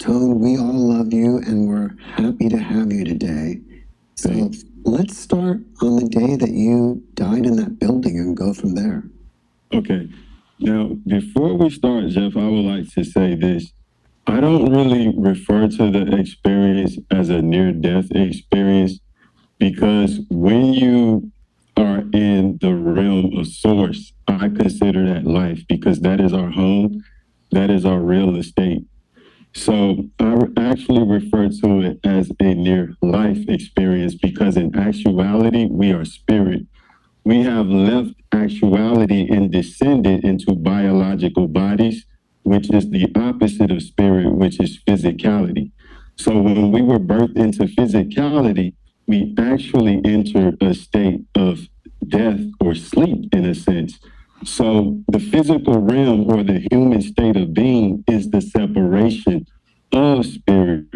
Tone, we all love you and we're happy to have you today. So Thanks. let's start on the day that you died in that building and go from there. Okay. Now, before we start, Jeff, I would like to say this. I don't really refer to the experience as a near-death experience because when you are in the realm of source, I consider that life because that is our home, that is our real estate. So I actually refer to it as a near life experience because in actuality, we are spirit. We have left actuality and descended into biological bodies, which is the opposite of spirit, which is physicality. So when we were birthed into physicality, we actually entered a state of death or sleep in a sense. So the physical realm or the human state of being is the separation of spirit.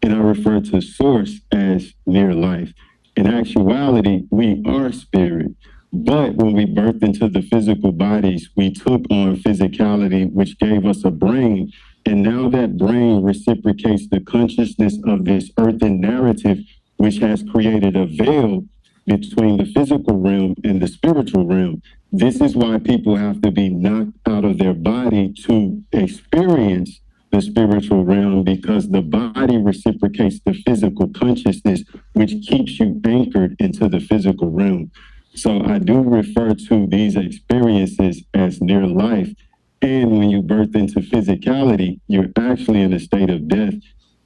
And I refer to source as near life. In actuality, we are spirit. But when we birthed into the physical bodies, we took on physicality, which gave us a brain. And now that brain reciprocates the consciousness of this earthen narrative, which has created a veil between the physical realm and the spiritual realm. This is why people have to be knocked out of their body to experience the spiritual realm because the body reciprocates the physical consciousness, which keeps you anchored into the physical realm. So I do refer to these experiences as near life. And when you birth into physicality, you're actually in a state of death.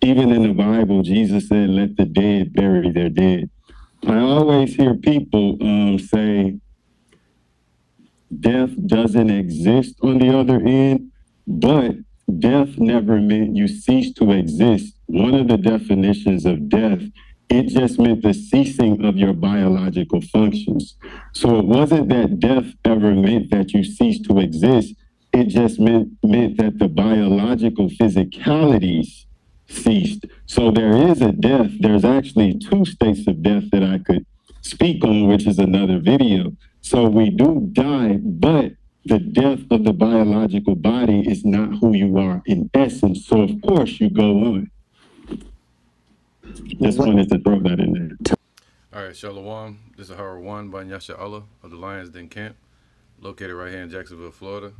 Even in the Bible, Jesus said, let the dead bury their dead. I always hear people say death doesn't exist on the other end, but death never meant you cease to exist. One of the definitions of death, it just meant the ceasing of your biological functions. So it wasn't that death ever meant that you cease to exist. It just meant that the biological physicalities ceased. So there is a death. There's actually two states of death that I could speak on, which is another video. So we do die, but the death of the biological body is not who you are in essence. So of course you go on. Just wanted to throw that in there. All right, Shalom. This is Howard One by Nyasha Allah of the Lions Den Camp, located right here in Jacksonville, Florida.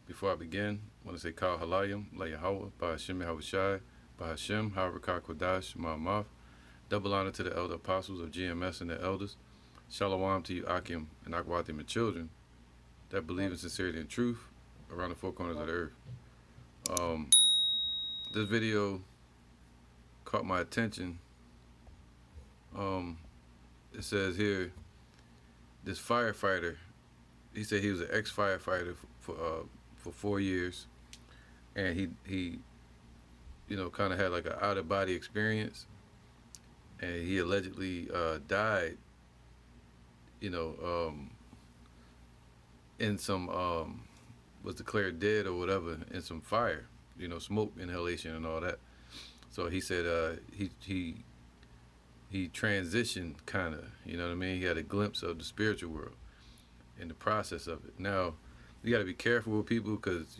Before I begin, I want to say Kal Halayim, La Yahweh, by Hashem Yahushai, by Hashem, however, Kal Kodash, Ma'amav. Double honor to the elder apostles of GMS and the elders. Shalom to you, Akim and Akwatim and children that believe in sincerity and truth around the four corners of the earth. This video caught my attention. It says here, this firefighter, he said he was an ex-firefighter for 4 years, and he kind of had like an out-of-body experience, and he allegedly died, in some was declared dead or whatever in some fire, smoke inhalation and all that. So he said he transitioned kind of, you know what I mean? He had a glimpse of the spiritual world in the process of it. Now, you got to be careful with people because,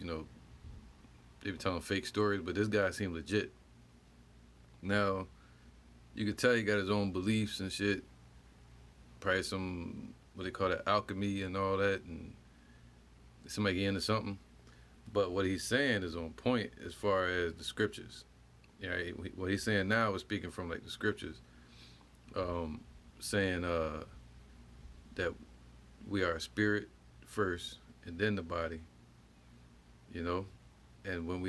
they be telling fake stories, but this guy seemed legit. Now, you could tell he got his own beliefs and shit. Probably some, what they call it, alchemy and all that, and somebody get into something. But what he's saying is on point as far as the scriptures. What he's saying now is speaking from like the scriptures, saying that we are a spirit first and then the body, and when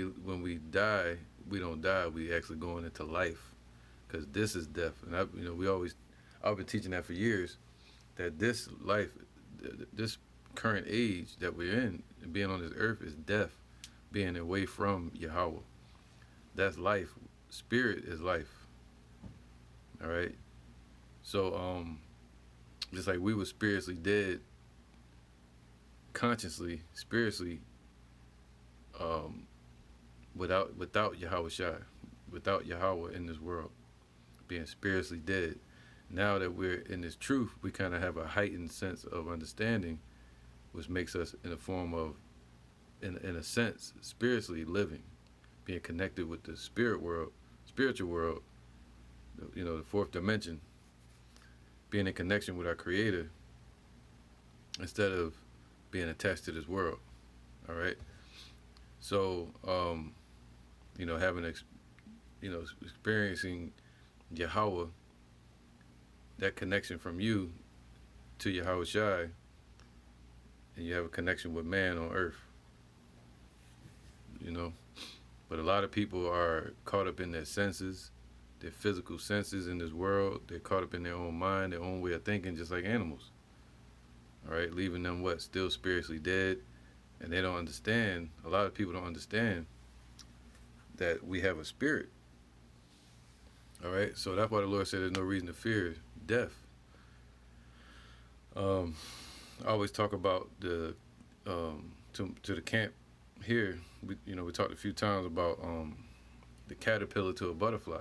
we die, we don't die. We actually going into life, because this is death. And I've been teaching that for years, that this life, this current age that we're in, being on this earth, is death, being away from Yahweh. That's life. Spirit is life. All right. So just like we were spiritually dead, consciously, spiritually, without Yahweh Shai, without Yahweh in this world, being spiritually dead. Now that we're in this truth, we kind of have a heightened sense of understanding, which makes us in a form of, in a sense, spiritually living, being connected with the spiritual world, the fourth dimension, being in connection with our Creator instead of being attached to this world. All right. So, experiencing Yahweh, that connection from you to Yahweh Shai, and you have a connection with man on earth. But a lot of people are caught up in their senses, their physical senses in this world. They're caught up in their own mind, their own way of thinking, just like animals. All right, leaving them still spiritually dead, and they don't understand. A lot of people don't understand that we have a spirit. All right, so that's why the Lord said there's no reason to fear death. I always talk about to the camp here. We talked a few times about the caterpillar to a butterfly.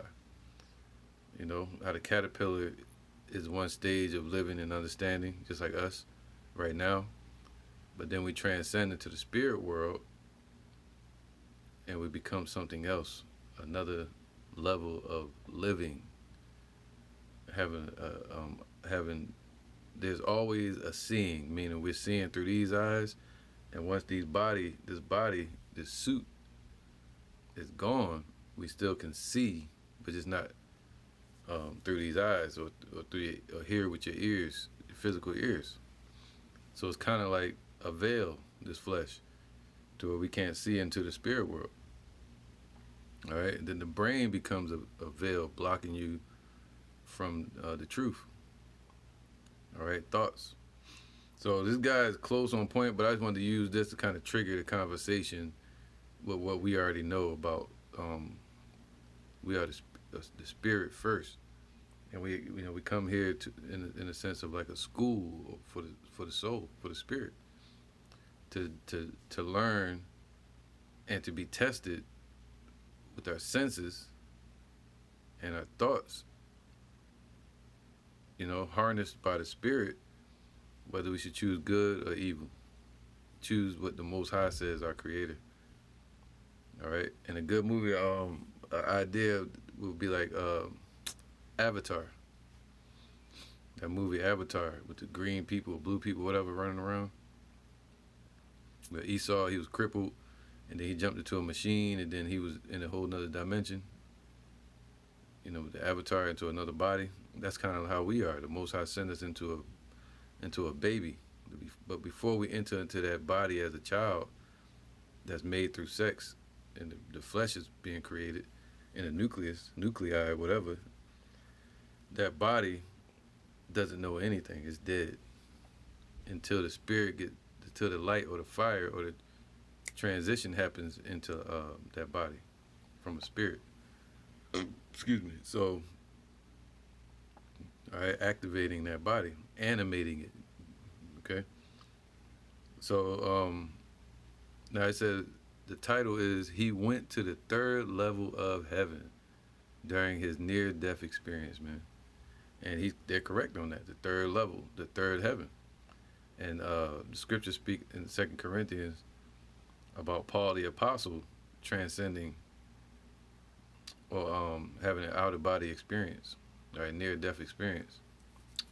How the caterpillar is one stage of living and understanding, just like us right now. But then we transcend into the spirit world and we become something else, another level of living. Having there's always a seeing, meaning we're seeing through these eyes, and once this suit is gone, we still can see, but it's not through these eyes or hear with your ears, your physical ears. So it's kind of like a veil, this flesh, to where we can't see into the spirit world. All right, and then the brain becomes a veil blocking you from the truth. All right, thoughts. So this guy is close on point, but I just wanted to use this to kind of trigger the conversation with what we already know about. We are the spirit first, and we come here in a sense of like a school for the soul, for the spirit, to learn and to be tested with our senses and our thoughts. Harnessed by the spirit, whether we should choose good or evil. Choose what the Most High says, our Creator. All right, and a good movie, idea would be like Avatar. That movie Avatar with the green people, blue people, whatever, running around. But Esau, he was crippled, and then he jumped into a machine, and then he was in a whole nother dimension. The Avatar into another body. That's kind of how we are. The Most High sent us into a baby. But before we enter into that body as a child that's made through sex, and the flesh is being created in a nuclei, whatever, that body doesn't know anything. It's dead until the spirit until the light or the fire or the transition happens into that body from a spirit. Excuse me. So, all right, activating that body, animating it. Okay. So now it says the title is He Went to the Third Level of Heaven during his near-death experience, man. And they're correct on that. The third level, the third heaven. And the scriptures speak in 2 Corinthians about Paul the Apostle transcending or having an out-of-body experience, right? Near-death experience.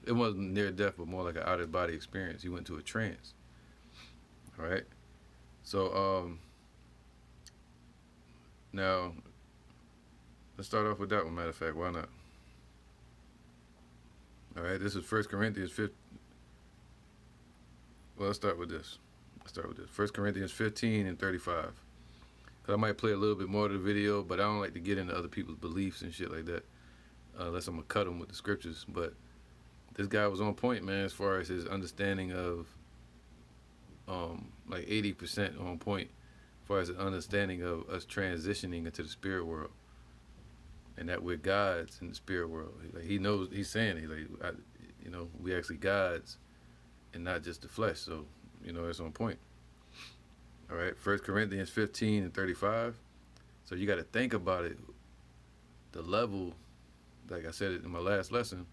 It wasn't near-death, but more like an out-of-body experience. He went to a trance, all right? So now, let's start off with that one, matter of fact. Why not? All right, this is 1 Corinthians 15. Well, let's start with this. 1 Corinthians 15 and 35. I might play a little bit more of the video, but I don't like to get into other people's beliefs and shit like that, unless I'm going to cut them with the scriptures. But this guy was on point, man, as far as his understanding of, like 80% on point, as far as his understanding of us transitioning into the spirit world. And that we're gods in the spirit world. He knows, he's saying it, we actually gods and not just the flesh. So, it's on point. All right, 1 Corinthians 15 and 35. So you got to think about it. The level, like I said it in my last lesson,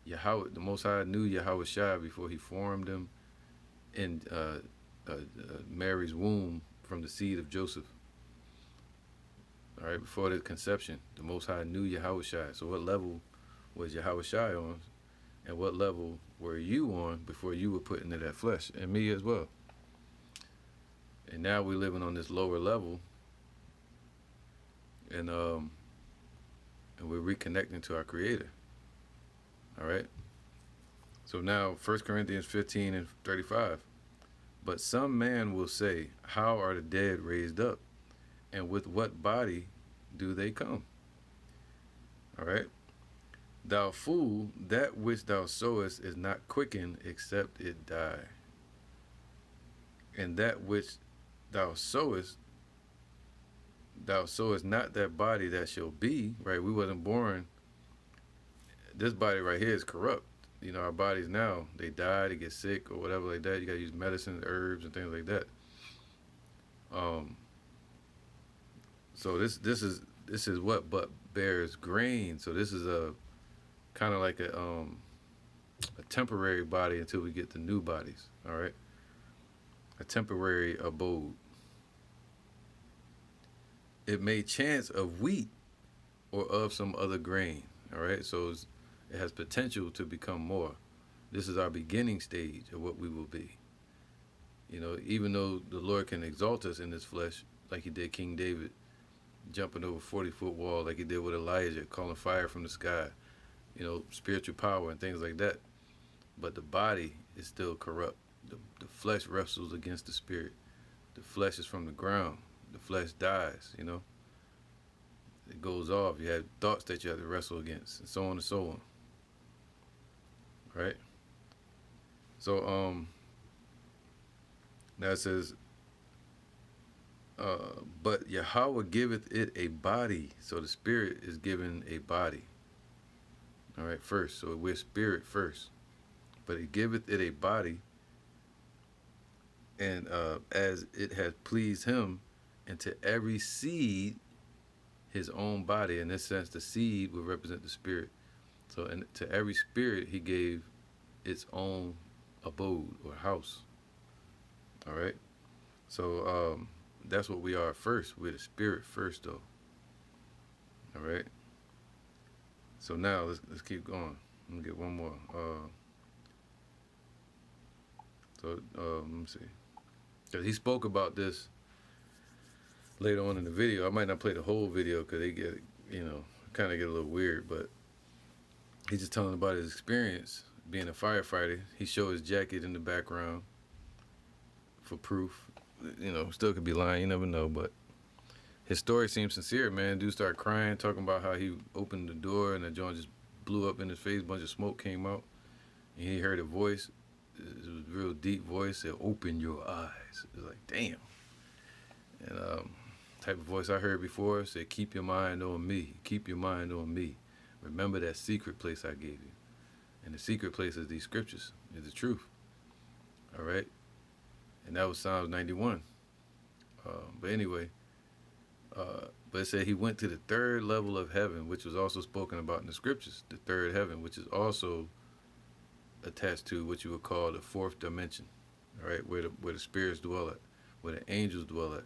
Yahweh, the Most High knew Yahweh Shai before he formed him in Mary's womb from the seed of Joseph. All right, before the conception, the Most High knew Yahushua. So what level was Yahushua on, and what level were you on before you were put into that flesh, and me as well? And now we're living on this lower level, and we're reconnecting to our Creator. All right. So now, 1 Corinthians 15 and 35. But some man will say, how are the dead raised up? And with what body do they come? All right. Thou fool, that which thou sowest is not quickened except it die. And that which thou sowest not that body that shall be, right? We wasn't born. This body right here is corrupt. You know, our bodies now, they die, they get sick or whatever like that. You got to use medicine, herbs, and things like that. So this is what but bears grain. So this is a kind of like a temporary body until we get the new bodies. All right, a temporary abode. It may chance of wheat or of some other grain. All right, so it has potential to become more. This is our beginning stage of what we will be. You know, even though the Lord can exalt us in this flesh, like He did King David, jumping over 40-foot wall, like He did with Elijah, calling fire from the sky. You know, spiritual power and things like that. But the body is still corrupt. The flesh wrestles against the spirit. The flesh is from the ground. The flesh dies, you know. It goes off. You have thoughts that you have to wrestle against, and so on and so on. Right? So, now it says, but Yahweh giveth it a body. So the spirit is given a body. All right, first. So we're spirit first. But He giveth it a body, and as it has pleased Him, and to every seed His own body. In this sense, the seed would represent the spirit. So to every spirit He gave its own abode or house. All right. So that's what we are first. We're the spirit first, though. All right. So now let's keep going. Let me get one more. Let me see. Because he spoke about this later on in the video. I might not play the whole video because they get, kind of get a little weird. But he's just telling about his experience being a firefighter. He showed his jacket in the background for proof. Still could be lying. You never know. But his story seems sincere, man. Dude started crying, talking about how he opened the door and the joint just blew up in his face. A bunch of smoke came out. And he heard a voice. It was a real deep voice. Said, "Open your eyes." It was like, damn. And type of voice I heard before said, "Keep your mind on me. Keep your mind on me. Remember that secret place I gave you." And the secret place is these scriptures. Is the truth. All right. And that was Psalms 91. But anyway, but it said he went to the third level of heaven, which was also spoken about in the scriptures. The third heaven, which is also attached to what you would call the fourth dimension. All right, where the spirits dwell at, where the angels dwell at,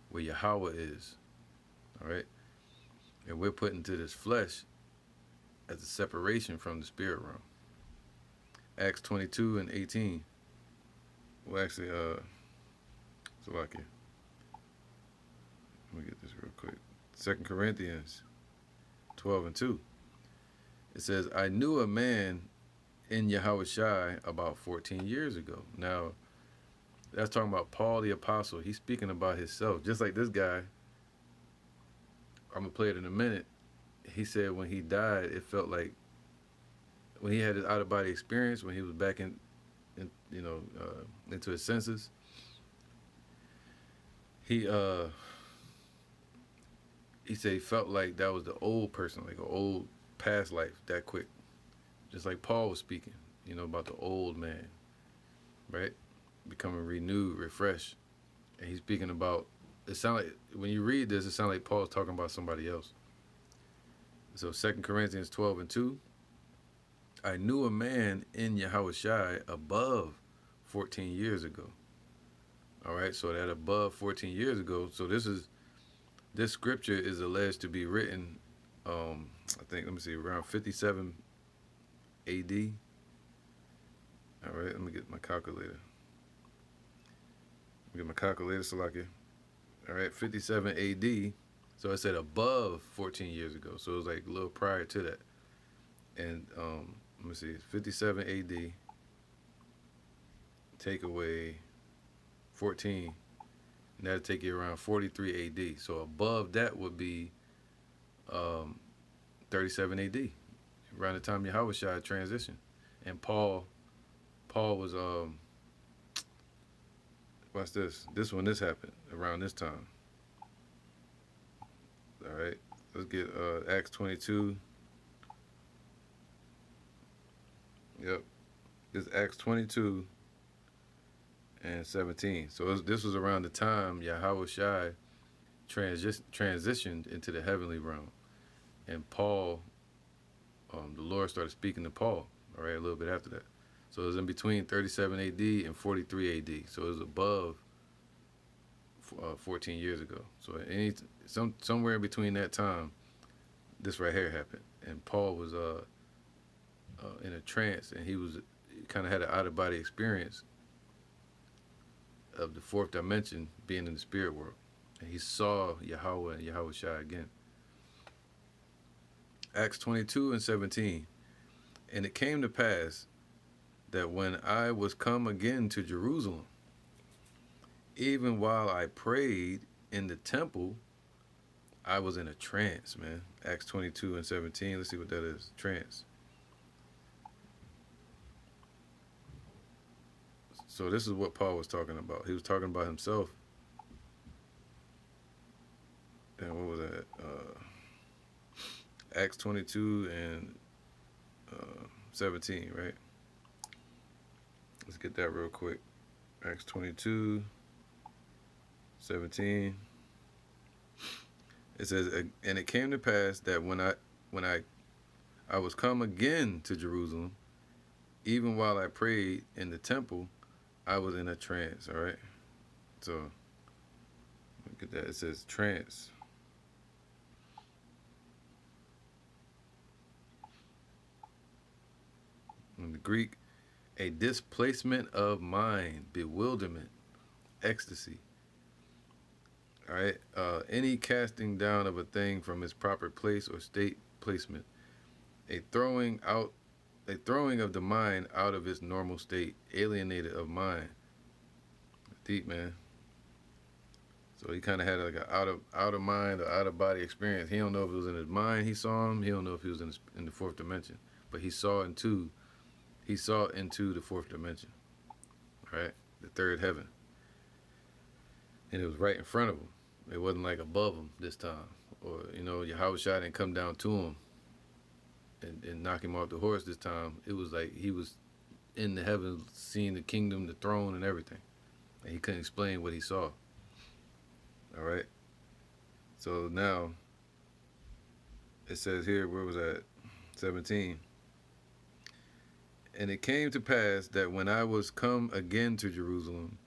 where Yahweh is. All right, and we're put into this flesh as a separation from the spirit realm. Acts 22 and 18. Well, actually, Slovakia. Let me get this real quick. 2 Corinthians 12 and 2. It says, I knew a man in Yahushua about 14 years ago. Now, that's talking about Paul the Apostle. He's speaking about himself. Just like this guy, I'm going to play it in a minute. He said when he died, it felt like when he had his out-of-body experience, when he was back into his senses, he said he felt like that was the old person, like an old past life, that quick. Just like Paul was speaking, about the old man, right? Becoming renewed, refreshed. And he's speaking about, it sounds like, when you read this, it sounds like Paul's talking about somebody else. So 2 Corinthians 12 and 2, I knew a man in Yahushua above 14 years ago. All right, so that above 14 years ago, so this is This scripture is alleged to be written, I think, let me see, around 57 AD. All right, let me get my calculator. Salaki. All right, 57 AD. So it said above 14 years ago. So it was like a little prior to that. And let me see, it's 57 AD. Take away 14, and that'll take you around 43 AD. So above that would be um, 37 AD, around the time Yahweh transitioned. And Paul was what's this? This happened around this time. All right, let's get Acts 22. Yep, this Acts 22 and 17. So this was around the time Yahweh transitioned into the heavenly realm, and Paul, the Lord started speaking to Paul. All right, a little bit after that. So it was in between 37 AD and 43 AD. So it was above 14 years ago. So somewhere in between that time, this right here happened, and Paul was in a trance, and he kind of had an out of body experience of the fourth dimension, being in the spirit world, and he saw Yahweh and Yahweh Shai again. Acts 22 and 17. And it came to pass that when I was come again to Jerusalem, even while I prayed in the temple, I was in a trance, man. Acts 22 and 17. Let's see what that is. Trance. So this is what Paul was talking about. He was talking about himself. And what was that? Acts 22 and 17, right? Let's get that real quick. Acts 22, 17. It says, and it came to pass that when I was come again to Jerusalem, even while I prayed in the temple, I was in a trance. All right. So look at that. It says trance. In the Greek, a displacement of mind, bewilderment, ecstasy. All right. Any casting down of a thing from its proper place or state placement. A throwing of the mind out of its normal state, alienated of mind. Deep, man. So he kind of had like an out of mind or out of body experience. He don't know if it was in his mind he saw him. He don't know if he was in the fourth dimension, but he saw into the fourth dimension, right? The third heaven, and it was right in front of him. It wasn't like above him this time, or Yahweh Shai didn't come down to him and knock him off the horse this time. It was like he was in the heavens, seeing the kingdom, the throne, and everything, and he couldn't explain what he saw. All right. So now it says here, where was that? 17. And it came to pass that when I was come again to Jerusalem,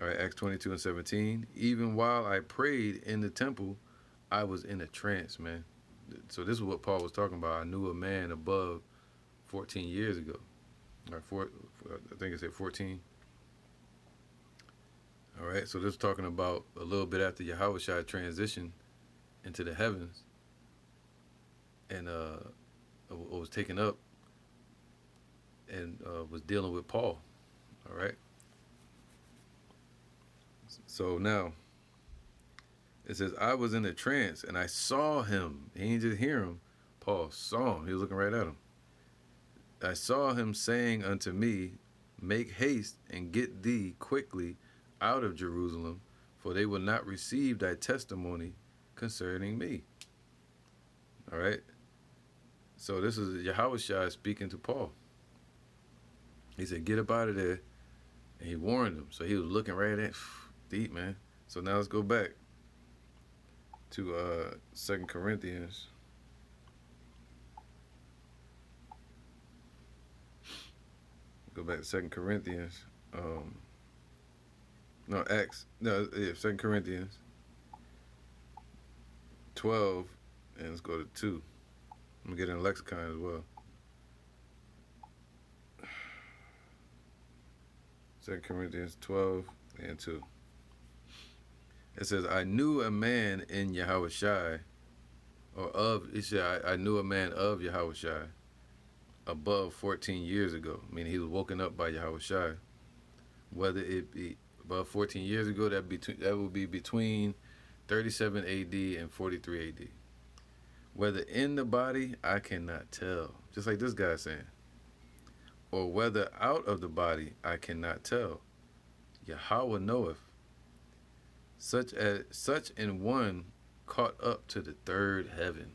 all right, Acts 22 and 17, even while I prayed in the temple, I was in a trance, man. So this is what Paul was talking about. I knew a man above 14 years ago. Or I think it said 14. All right, so this is talking about a little bit after Yahweh Shai transitioned into the heavens and was taken up and was dealing with Paul. All right. So now it says, I was in a trance and I saw him. He didn't just hear him. Paul saw him. He was looking right at him. I saw him saying unto me, make haste and get thee quickly out of Jerusalem, for they will not receive thy testimony concerning me. All right. So this is Yahweh Shai speaking to Paul. He said, get up out of there. And he warned him. So he was looking right at deep, man. So now let's go back to 2 Corinthians. Go back to 2 Corinthians. No, Acts. No, yeah, 2 Corinthians. 12, and let's go to 2. I'm gonna get in lexicon as well. 2 Corinthians 12 and 2. It says, I knew a man in Yahushai, or of, it said, I knew a man of Yahushai above 14 years ago. Meaning he was woken up by Yahushai. Whether it be above 14 years ago, that would be between 37 AD and 43 AD. Whether in the body, I cannot tell. Just like this guy saying. Or whether out of the body, I cannot tell. Yahweh knoweth. Such in one caught up to the third heaven.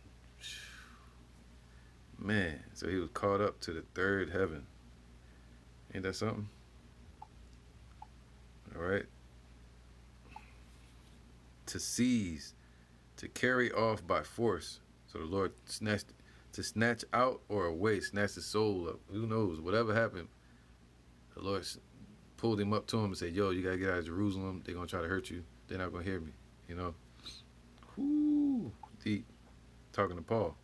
Man, so he was caught up to the third heaven. Ain't that something? All right. To seize, to carry off by force. So the Lord snatch out or away, snatch the soul up. Who knows? Whatever happened, the Lord pulled him up to him and said, yo, you got to get out of Jerusalem. They're going to try to hurt you. They're not going to hear me. You know? Whoo, deep. Talking to Paul.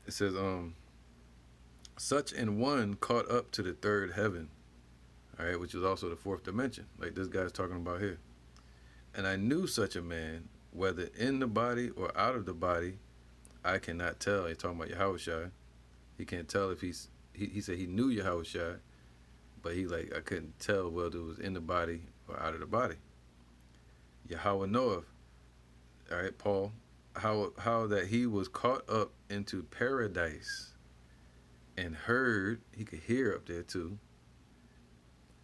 It says, such in one caught up to the third heaven. All right, which is also the fourth dimension, like this guy's talking about here. And I knew such a man, whether in the body or out of the body, I cannot tell. He's talking about Yahushua. He can't tell if he said he knew Yahushua, but I couldn't tell whether it was in the body or out of the body. Yahweh knoweth, all right, Paul, how that he was caught up into paradise and heard, he could hear up there too,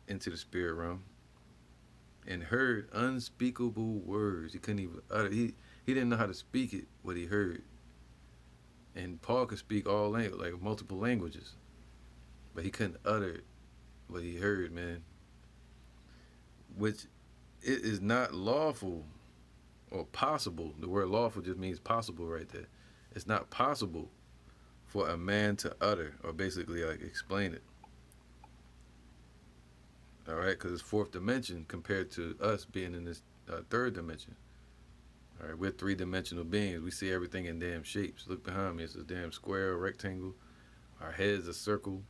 into the spirit realm, and heard unspeakable words. He couldn't even utter. He didn't know how to speak it, what he heard. And Paul could speak all like multiple languages, but he couldn't utter what he heard, man. Which it is not lawful or possible. The word lawful just means possible right there. It's not possible for a man to utter or basically like explain it. All right, because it's fourth dimension compared to us being in this third dimension. All right, we're three-dimensional beings. We see everything in damn shapes. Look behind me. It's a damn square, rectangle. Our head's a circle,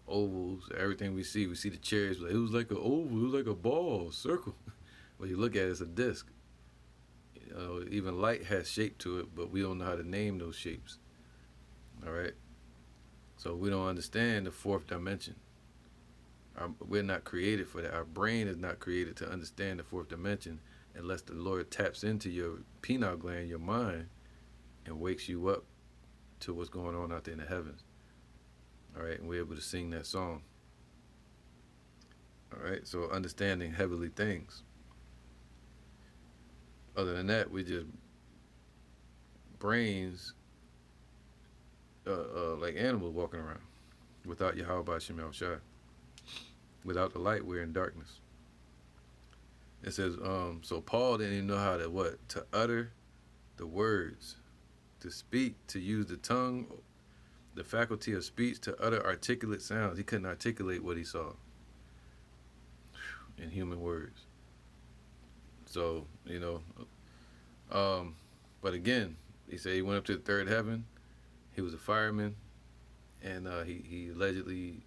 ovals. Everything we see the cherries. It was like an oval. It was like a ball, circle. When you look at it, it's a disc. Even light has shape to it, but we don't know how to name those shapes. All right, so we don't understand the fourth dimension. We're not created for that. Our brain is not created to understand the fourth dimension unless the Lord taps into your pineal gland, your mind, and wakes you up to what's going on out there in the heavens. All right, and we're able to sing that song. All right, so understanding heavenly things. Other than that, we just brains like animals walking around without Yahweh B'Shem Yahushua. Without the light, we're in darkness. It says, so Paul didn't even know how to utter the words, to speak, to use the tongue, the faculty of speech, to utter articulate sounds. He couldn't articulate what he saw in human words. So, but again, he said he went up to the third heaven. He was a fireman, and he allegedly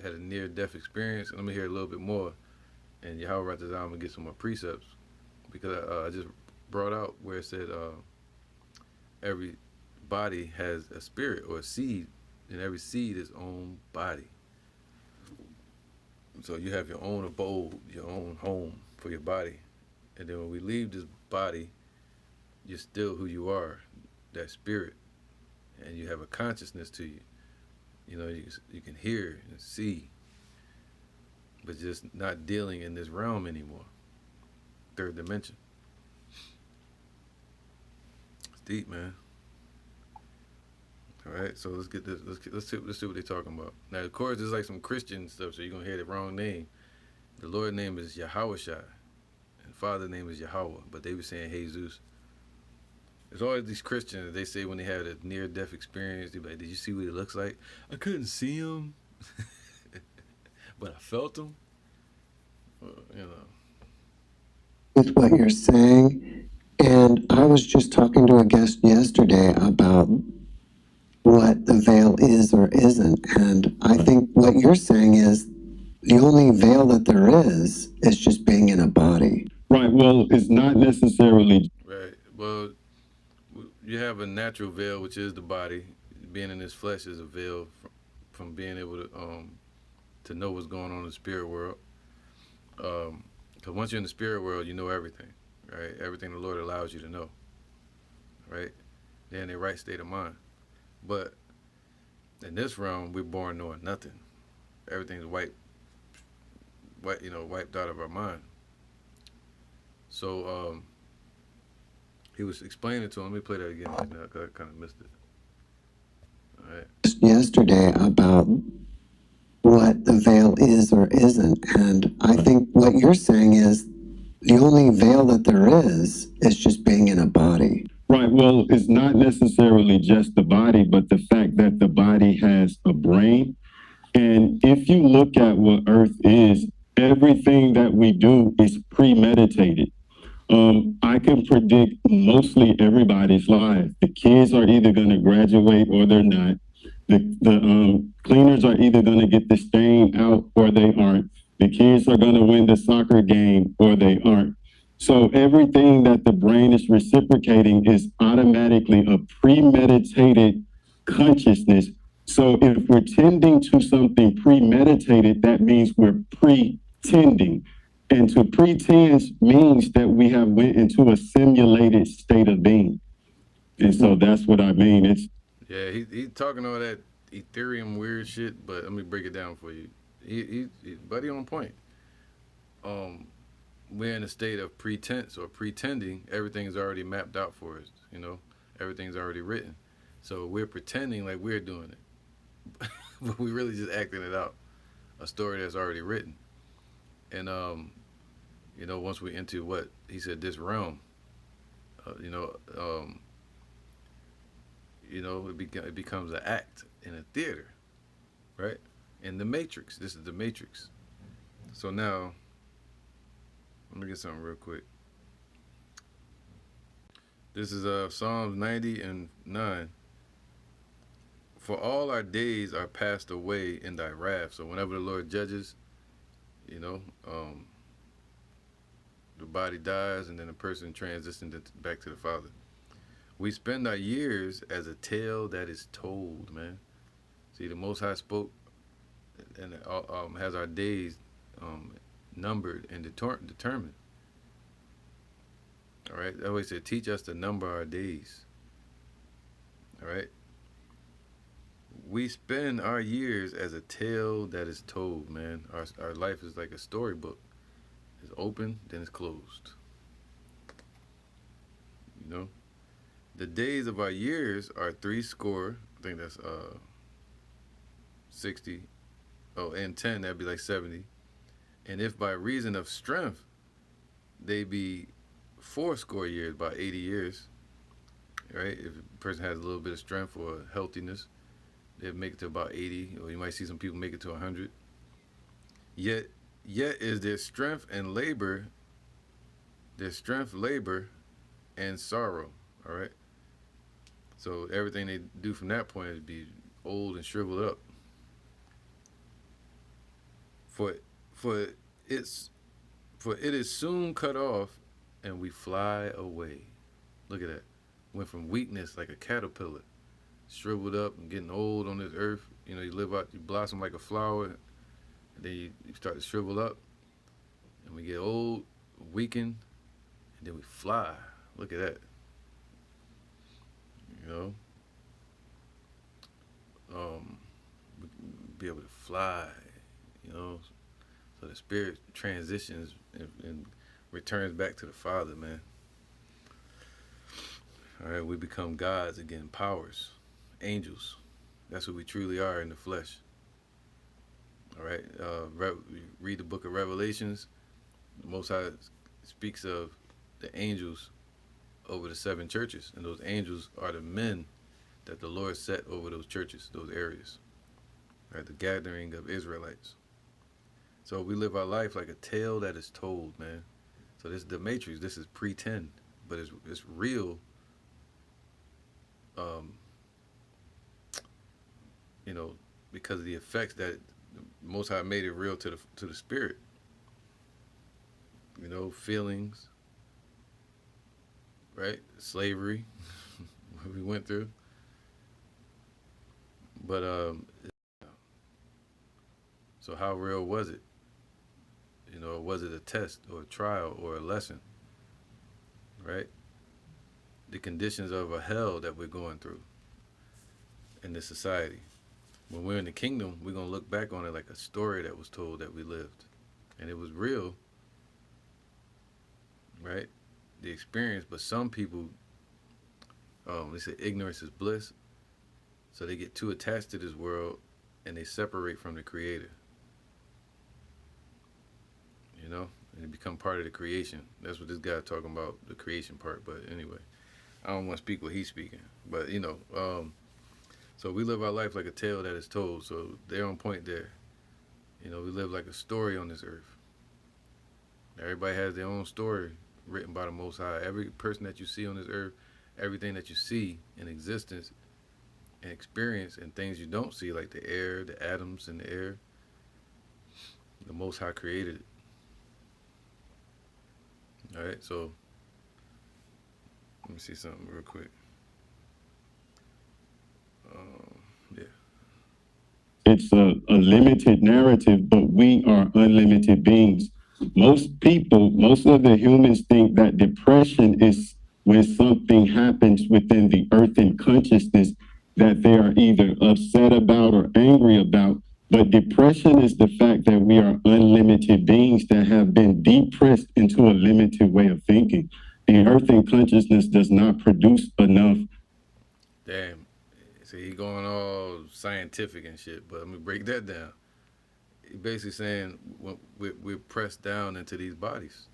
had a near-death experience. Let me hear a little bit more, and Yahweh right there, I'm going to get some more precepts, because I just brought out where it said every body has a spirit or a seed, and every seed is own body. So you have your own abode, your own home for your body. And then when we leave this body, you're still who you are, that spirit. And you have a consciousness to you. You can hear and see, but just not dealing in this realm anymore. Third dimension. It's deep, man. All right, so let's get this. Let's see what they're talking about. Now, of course, there's like some Christian stuff, so you're gonna hear the wrong name. The Lord's name is Yahushua, and Father's name is Yahweh, but they were saying Jesus. There's always these Christians, they say when they have a near-death experience, they be like, did you see what he looks like? I couldn't see him, but I felt him. With what you're saying, and was just talking to a guest yesterday about what the veil is or isn't, and I think what you're saying is the only veil that there is just being in a body. Right. Well, it's not necessarily. Right. Well, you have a natural veil, which is the body. Being in this flesh is a veil from being able to know what's going on in the spirit world. Because once you're in the spirit world, you know everything, right? Everything the Lord allows you to know, right? They're in their right state of mind. But in this realm, we're born knowing nothing. Everything's wiped out of our mind. So he was explaining to him. Let me play that again because I kind of missed it. All right. Just yesterday about what the veil is or isn't, and I think what you're saying is the only veil that there is just being in a body. Right. Well, it's not necessarily just the body, but the fact that the body has a brain. And if you look at what Earth is, everything that we do is premeditated. I can predict mostly everybody's life. The kids are either going to graduate or they're not. The cleaners are either going to get the stain out or they aren't. The kids are going to win the soccer game or they aren't. So everything that the brain is reciprocating is automatically a premeditated consciousness. So if we're tending to something premeditated, that means we're pretending. And to pretend means that we have went into a simulated state of being. And so that's what I mean. It's Yeah, he's talking all that Ethereum weird shit, but let me break it down for you. He buddy on point. Um, we're in a state of pretense or pretending. Everything is already mapped out for us. Everything's already written. So we're pretending like we're doing it, but we're really just acting it out. A story that's already written. And once we enter what he said, this realm, uh, you know, um, it becomes an act in a theater, right? In the Matrix. This is the Matrix. So now, let me get something real quick. This is Psalms 90 and 9. For all our days are passed away in thy wrath. So whenever the Lord judges, you know, um, the body dies and then the person transitions back to the Father. We spend our years as a tale that is told, man. See, the Most High spoke and has our days numbered and determined. All right. That way, said, teach us to number our days. All right. We spend our years as a tale that is told, man. Our life is like a storybook. It's open, then it's closed. You know, the days of our years are 60. I think that's 60. Oh, and 10, that'd be like 70. And if by reason of strength they be 80 years, by 80 years, right? If a person has a little bit of strength or healthiness, they'll make it to about 80, or you might see some people make it to 100. Yet is their strength, labor, and sorrow. All right. So everything they do from that point is be old and shriveled up. For it is soon cut off, and we fly away. Look at that. Went from weakness like a caterpillar, shriveled up and getting old on this earth. You blossom like a flower, and then you start to shrivel up, and we get old, weaken, and then we fly. Look at that. You know, we be able to fly. You know, so the spirit transitions and returns back to the Father, man. All right, we become gods again, powers, angels. That's what we truly are in the flesh. All right, read the book of Revelations. The Most High speaks of the angels over the 7 churches, and those angels are the men that the Lord set over those churches, those areas. Right, the gathering of Israelites. So we live our life like a tale that is told, man. So this is the Matrix. This is pretend, but it's real. Um, you know, because of the effects that Most High made it real to the spirit. You know, feelings, right? Slavery, what we went through. But so how real was it? You know, was it a test or a trial or a lesson? Right? The conditions of a hell that we're going through in this society. When we're in the kingdom, we're gonna look back on it like a story that was told that we lived, and it was real, right? The experience. But some people, they say ignorance is bliss, so they get too attached to this world and they separate from the Creator. You know, and they become part of the creation. That's what this guy's talking about, the creation part. But anyway, I don't want to speak what he's speaking. But so we live our life like a tale that is told. So they're on point there. You know, we live like a story on this earth. Everybody has their own story written by the Most High. Every person that you see on this earth, everything that you see in existence and experience, and things you don't see, like the air, the atoms in the air, the Most High created it. All right, so let me see something real quick. Yeah. It's a limited narrative, but we are unlimited beings. Most of the humans think that depression is when something happens within the earthen consciousness that they are either upset about or angry about. But depression is the fact that we are unlimited beings that have been depressed into a limited way of thinking. The earthen consciousness does not produce enough. Damn. See, he going all scientific and shit, but let me break that down. He basically saying we're pressed down into these bodies.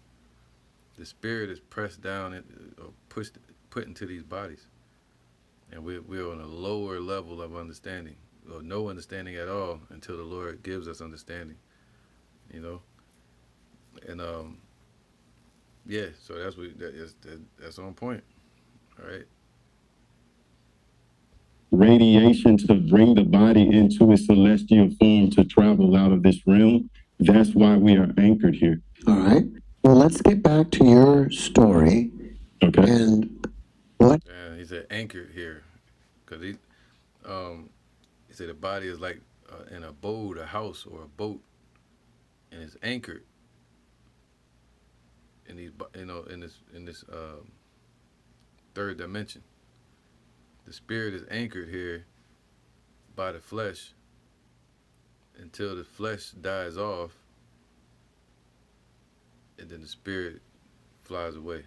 The spirit is pressed down or put into these bodies, and we're on a lower level of understanding, or no understanding at all until the Lord gives us understanding. You know, and yeah. So that's on point. All right. Radiation to bring the body into its celestial form to travel out of this realm. That's why we are anchored here. All right. Well, let's get back to your story. Okay. And what? And he said anchored here, because he said the body is like in a boat, a house, or a boat, and it's anchored in these, in this third dimension. The spirit is anchored here by the flesh until the flesh dies off, and then the spirit flies away.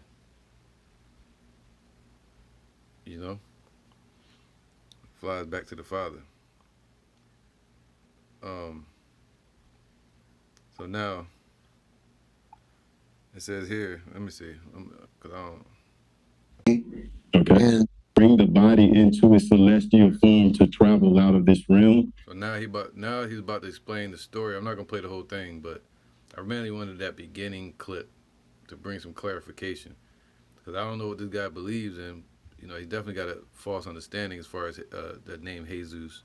You know, flies back to the Father. Um, so now it says here. Let me see, cause I don't. Okay. And bring the body into its celestial form to travel out of this realm. So now he's about to explain the story. I'm not gonna play the whole thing, but I really wanted that beginning clip to bring some clarification, because I don't know what this guy believes in. You know, he definitely got a false understanding as far as the name Jesus.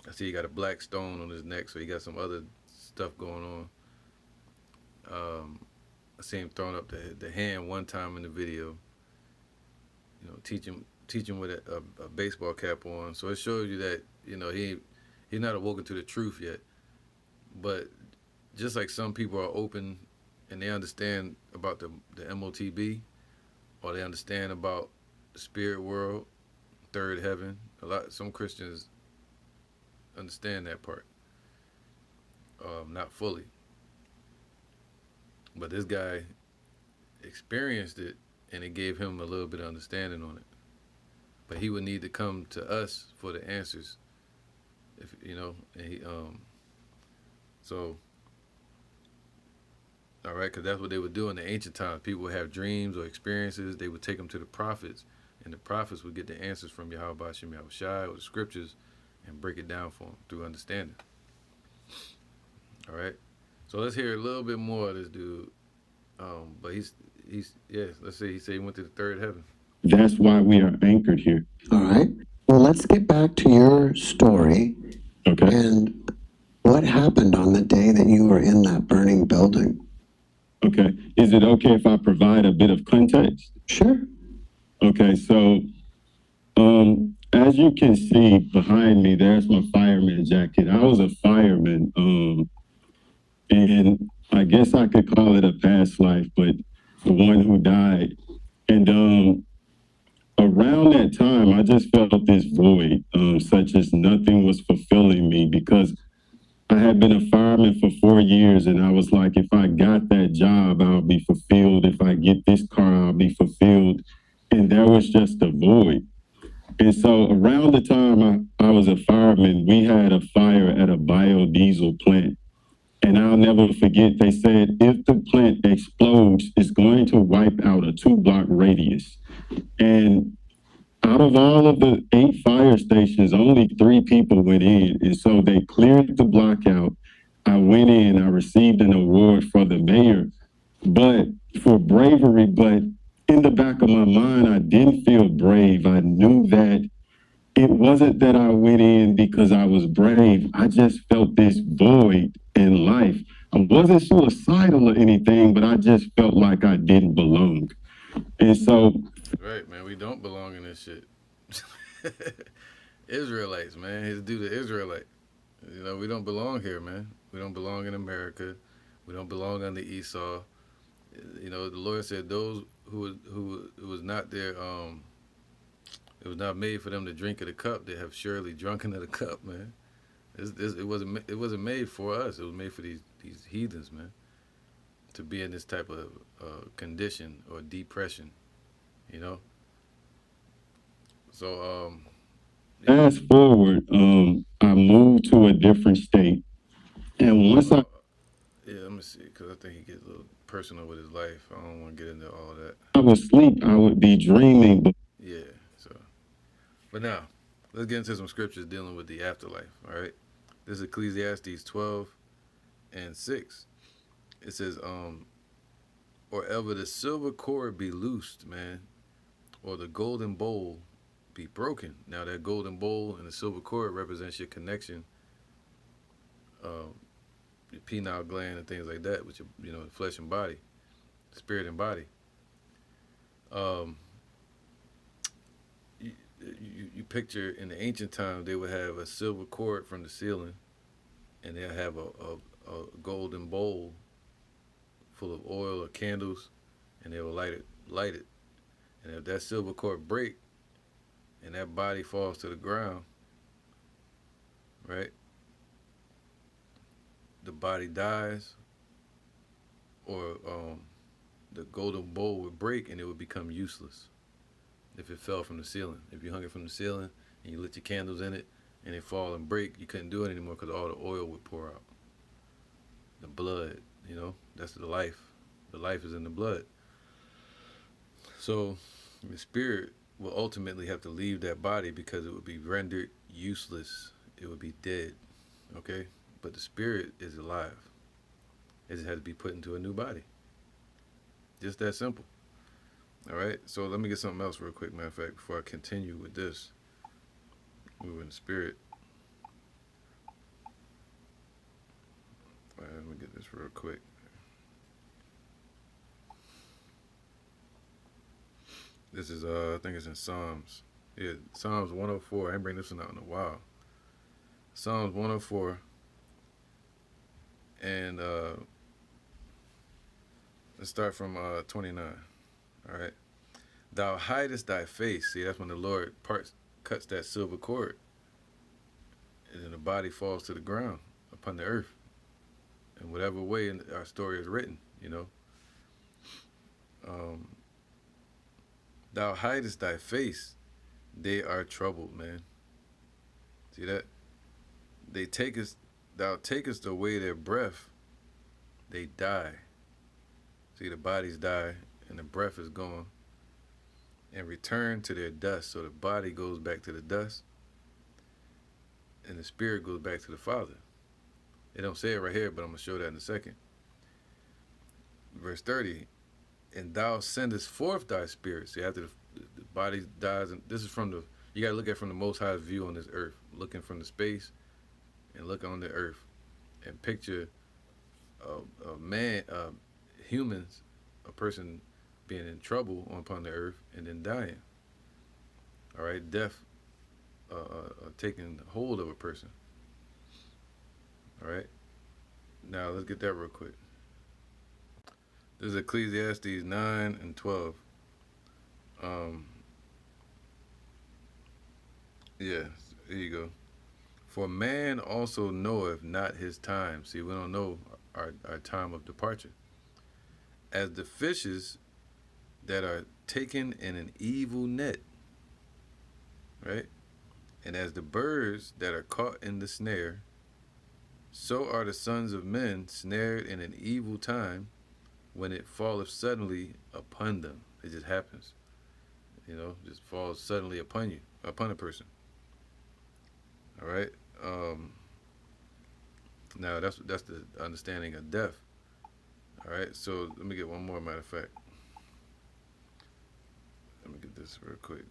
I see he got a black stone on his neck, so he got some other stuff going on. I see him throwing up the hand one time in the video. You know, teaching with a baseball cap on. So it shows you that he's not awoken to the truth yet. But just like some people are open and they understand about the MOTB, or they understand about the spirit world, third heaven. Some Christians understand that part, not fully. But this guy experienced it, and it gave him a little bit of understanding on it. But he would need to come to us for the answers, if And he so all right, because that's what they would do in the ancient times. People would have dreams or experiences. They would take them to the prophets, and the prophets would get the answers from Yahweh Shem Yahushai or the scriptures and break it down for them through understanding. All right, so let's hear a little bit more of this dude. But Let's say he said he went to the third heaven. That's why we are anchored here. All right. Well, let's get back to your story Okay. and what happened on the day that you were in that burning building. Okay. Is it okay if I provide a bit of context? Sure. Okay. So, as you can see behind me, there's my fireman jacket. I was a fireman. And I guess I could call it a past life, but the one who died. And around that time, I just felt this void, such as nothing was fulfilling me because I had been a fireman for 4 years, and I was like, if I got that job, I'll be fulfilled. If I get this car, I'll be fulfilled. And there was just a void. And so around the time I was a fireman, we had a fire at a biodiesel plant. And I'll never forget, they said if the plant explodes, it's going to wipe out a 2 block radius. And out of all of the 8 fire stations, only 3 people went in. And so they cleared the block out. I went in, I received an award for the mayor, but for bravery. But in the back of my mind, I didn't feel brave. I knew that it wasn't that I went in because I was brave. I just felt this void in life. I wasn't suicidal or anything, but I just felt like I didn't belong. And so, Right, man. We don't belong in this shit. Israelites, man. His due to Israelite. You know, we don't belong here, man. We don't belong in America. We don't belong under Esau. You know, the Lord said those who it was not their it was not made for them to drink of the cup. They have surely drunken of the cup, man. It wasn't made for us. It was made for these heathens, man, to be in this type of condition or depression. You know. So fast forward, I moved to a different state. And once yeah, let me see, because I think he gets a little personal with his life. I don't want to get into all that. I would sleep, I would be dreaming. But Yeah. So, but now let's get into some scriptures dealing with the afterlife. All right. This is Ecclesiastes 12:6. It says, or ever the silver cord be loosed, man, or the golden bowl be broken. Now that golden bowl and the silver cord represents your connection, uh, your pineal gland and things like that, with your flesh and body, spirit and body. Um, you picture in the ancient times they would have a silver cord from the ceiling, and they'll have a golden bowl full of oil or candles, and they will light it. And if that silver cord break and that body falls to the ground, right, the body dies, or the golden bowl would break and it would become useless if it fell from the ceiling. If you hung it from the ceiling and you lit your candles in it and it fall and break, you couldn't do it anymore because all the oil would pour out. The blood, that's the life. The life is in the blood. So the spirit will ultimately have to leave that body because it would be rendered useless. It would be dead. Okay? But the spirit is alive. It just had to be put into a new body. Just that simple. All right? So let me get something else real quick, matter of fact, before I continue with this. We were in the spirit. All right, let me get this real quick. This is, I think it's in Psalms. Yeah, Psalms 104. I ain't bring this one out in a while. Psalms 104. And let's start from 29. All right. Thou hidest thy face. See, that's when the Lord cuts that silver cord. And then the body falls to the ground upon the earth. In whatever way our story is written, Um, thou hidest thy face. They are troubled, man. See that? Thou takest away their breath. They die. See, the bodies die and the breath is gone and return to their dust. So the body goes back to the dust and the spirit goes back to the Father. They don't say it right here, but I'm going to show that in a second. Verse 30. and thou sendest forth thy spirit. See, after the body dies, and this is from the, you got to look at it from the Most High's view on this earth, looking from the space and look on the earth and picture a man, humans, a person being in trouble upon the earth and then dying. All right, death taking hold of a person. All right, now let's get that real quick. This is Ecclesiastes 9 and 12. Yeah, there you go. For man also knoweth not his time. See, we don't know our time of departure. As the fishes that are taken in an evil net, right? And as the birds that are caught in the snare, so are the sons of men snared in an evil time when it falleth suddenly upon them. It just happens, just falls suddenly upon you, upon a person. All right. Now that's the understanding of death. All right. So let me get one more. Matter of fact, let me get this real quick.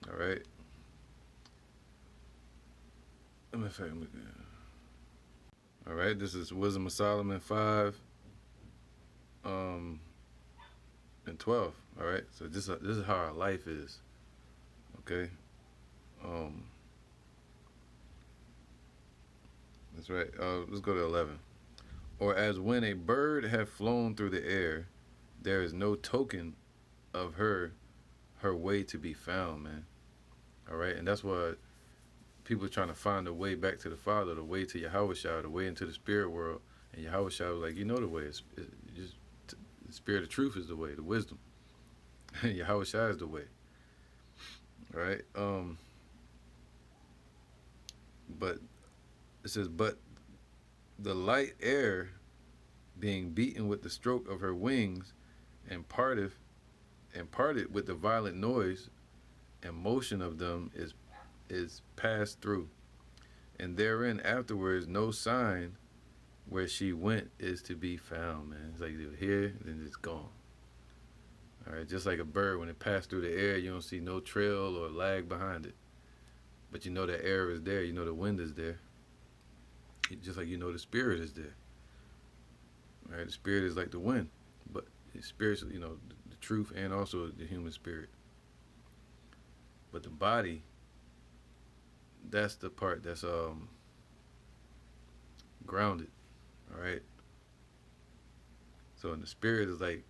All right. Matter of fact, all right. This is Wisdom of Solomon 5, and 12. All right. So this is how our life is. Okay. That's right. Let's go to 11. Or as when a bird hath flown through the air, there is no token of her way to be found, man. All right, and that's why people are trying to find a way back to the Father, the way to Yahweh, the way into the spirit world. And Yahweh was like, you know the way. It's just the spirit of truth is the way, the wisdom. Yahweh is the way. All right. But it says, but the light air being beaten with the stroke of her wings and parted with the violent noise and motion of them is passed through, and therein afterwards no sign where she went is to be found, man. It's like you're here, then it's gone. All right, just like a bird, when it passed through the air, you don't see no trail or lag behind it, but you know the air is there, you know the wind is there, just like you know the spirit is there. All right, the spirit is like the wind, but the spirit, the truth and also the human spirit. But the body, that's the part that's grounded. All right. So in the spirit is like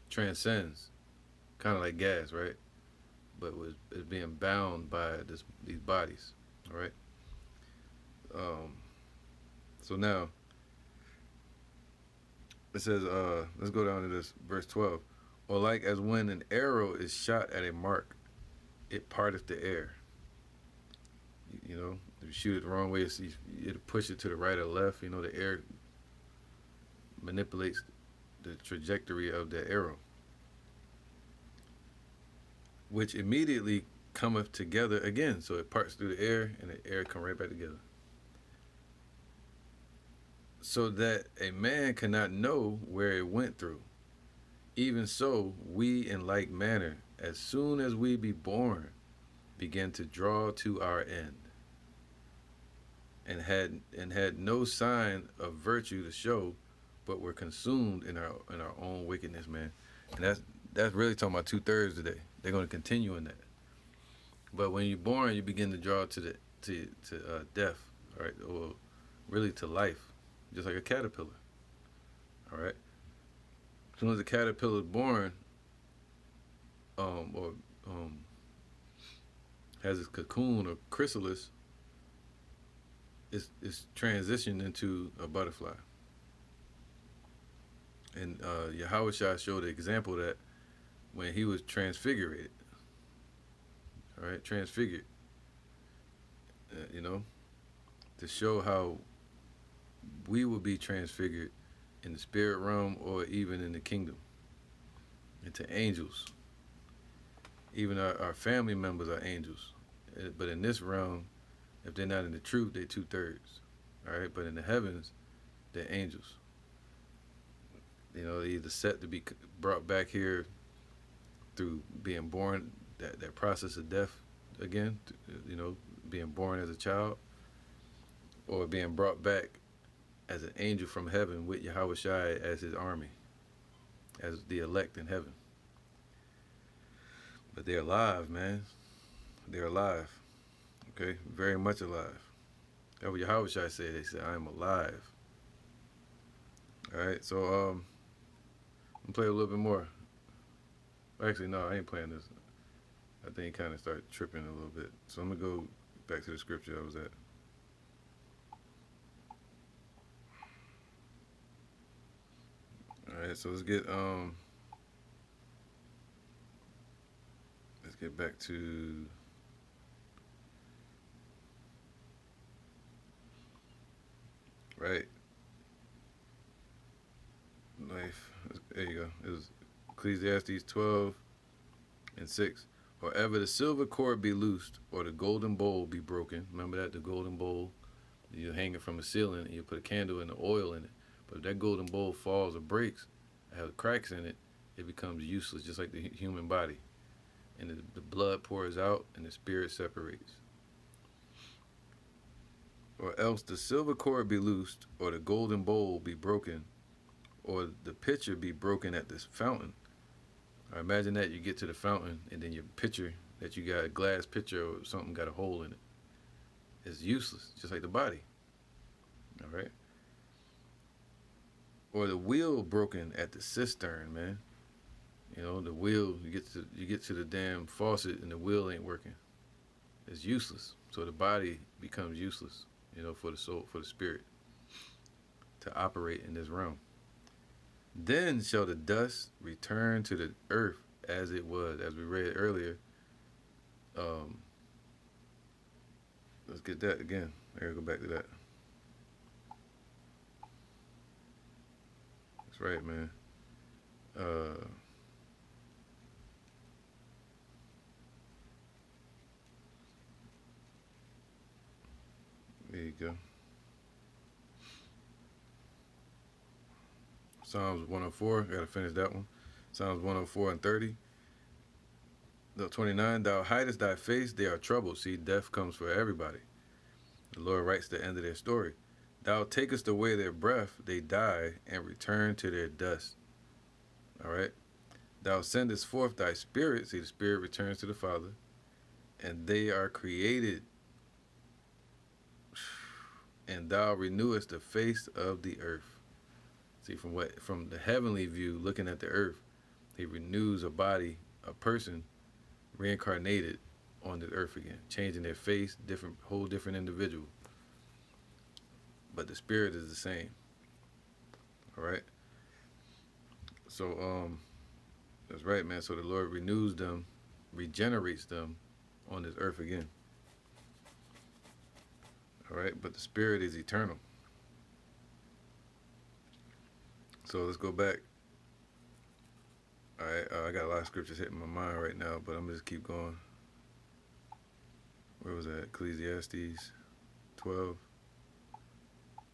transcends, kind of like gas, right? But is being bound by these bodies. All right. So now it says, let's go down to this verse 12. Or like as when an arrow is shot at a mark, it parteth the air. You know, if you shoot it the wrong way, it'll push it to the right or left. You know, the air manipulates the trajectory of the arrow, which immediately cometh together again. So it parts through the air, and the air come right back together. So that a man cannot know where it went through. Even so, we in like manner, as soon as we be born, begin to draw to our end, and had no sign of virtue to show, but were consumed in our own wickedness, man. And that's really talking about 2/3 today. They're going to continue in that. But when you're born, you begin to draw to death, all right, or really to life, just like a caterpillar. All right. As soon as the caterpillar is born, or has its cocoon or chrysalis, it's transitioned into a butterfly. And Yahweh showed the example that when he was transfigured, all right, transfigured, to show how we will be transfigured in the spirit realm or even in the kingdom, into angels. Even our family members are angels. But in this realm, If they're not in the truth, they're 2/3. All right, but in the heavens, they're angels. They're either set to be brought back here through being born, that process of death again, being born as a child, or being brought back as an angel from heaven with Yahweh Shai as his army, as the elect in heaven. But they're alive, man. They're alive. Okay, very much alive. That's what Yahweh Shai said. They said, "I am alive." All right, so I'm gonna play a little bit more. Actually, no, I ain't playing this. I think it kind of started tripping a little bit. So I'm gonna go back to the scripture I was at. All right, so let's get back to right life. There you go. It was Ecclesiastes 12:6. Or ever the silver cord be loosed, or the golden bowl be broken. Remember that, the golden bowl, you hang it from the ceiling and you put a candle and the oil in it. But if that golden bowl falls or breaks, has cracks in it, it becomes useless, just like the human body. And the blood pours out and the spirit separates. Or else the silver cord be loosed, or the golden bowl be broken, or the pitcher be broken at this fountain. Or imagine that you get to the fountain and then your pitcher that you got, a glass pitcher or something, got a hole in it. It's useless, just like the body. All right. Or the wheel broken at the cistern, man. The wheel, you get to the damn faucet and the wheel ain't working. It's useless. So the body becomes useless, for the soul, for the spirit to operate in this realm. Then shall the dust return to the earth as it was, as we read earlier. Let's get that again. I gotta go back to that. That's right, man. There you go. Psalms 104. Gotta finish that one. Psalms 104 and 30. 29. Thou hidest thy face, they are troubled. See, death comes for everybody. The Lord writes the end of their story. Thou takest away their breath, they die and return to their dust. All right. Thou sendest forth thy spirit. See, the spirit returns to the Father, and they are created. And thou renewest the face of the earth. See, from the heavenly view, looking at the earth, he renews a body, a person, reincarnated on the earth again, changing their face, whole different individual. But the spirit is the same. All right. So that's right, man. So the Lord renews them, regenerates them on this earth again. All right, but the spirit is eternal. So let's go back. All right, I got a lot of scriptures hitting my mind right now, but I'm gonna just keep going. Where was that? Ecclesiastes 12.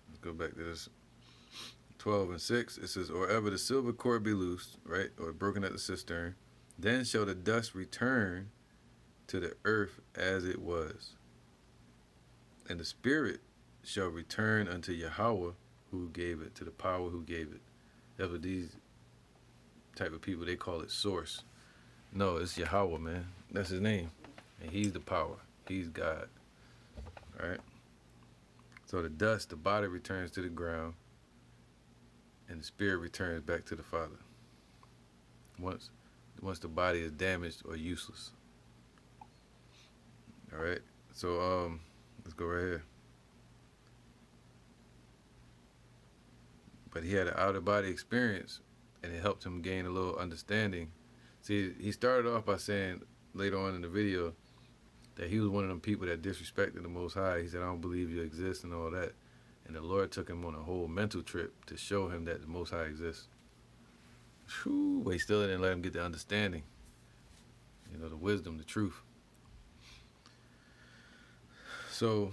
Let's go back to this. 12:6. It says, or ever the silver cord be loosed, right, or broken at the cistern, then shall the dust return to the earth as it was, and the spirit shall return unto Yahweh who gave it, to the power who gave it. That's what these type of people, they call it source. No, it's Yahweh, man. That's his name. And he's the power. He's God. All right? So the dust, the body returns to the ground, and the spirit returns back to the Father. Once the body is damaged or useless. All right? So let's go right here. But he had an out-of-body experience, and it helped him gain a little understanding. See, he started off by saying later on in the video that he was one of them people that disrespected the Most High. He said, I don't believe you exist and all that. And the Lord took him on a whole mental trip to show him that the Most High exists. Whew, but he still didn't let him get the understanding, the wisdom, the truth. So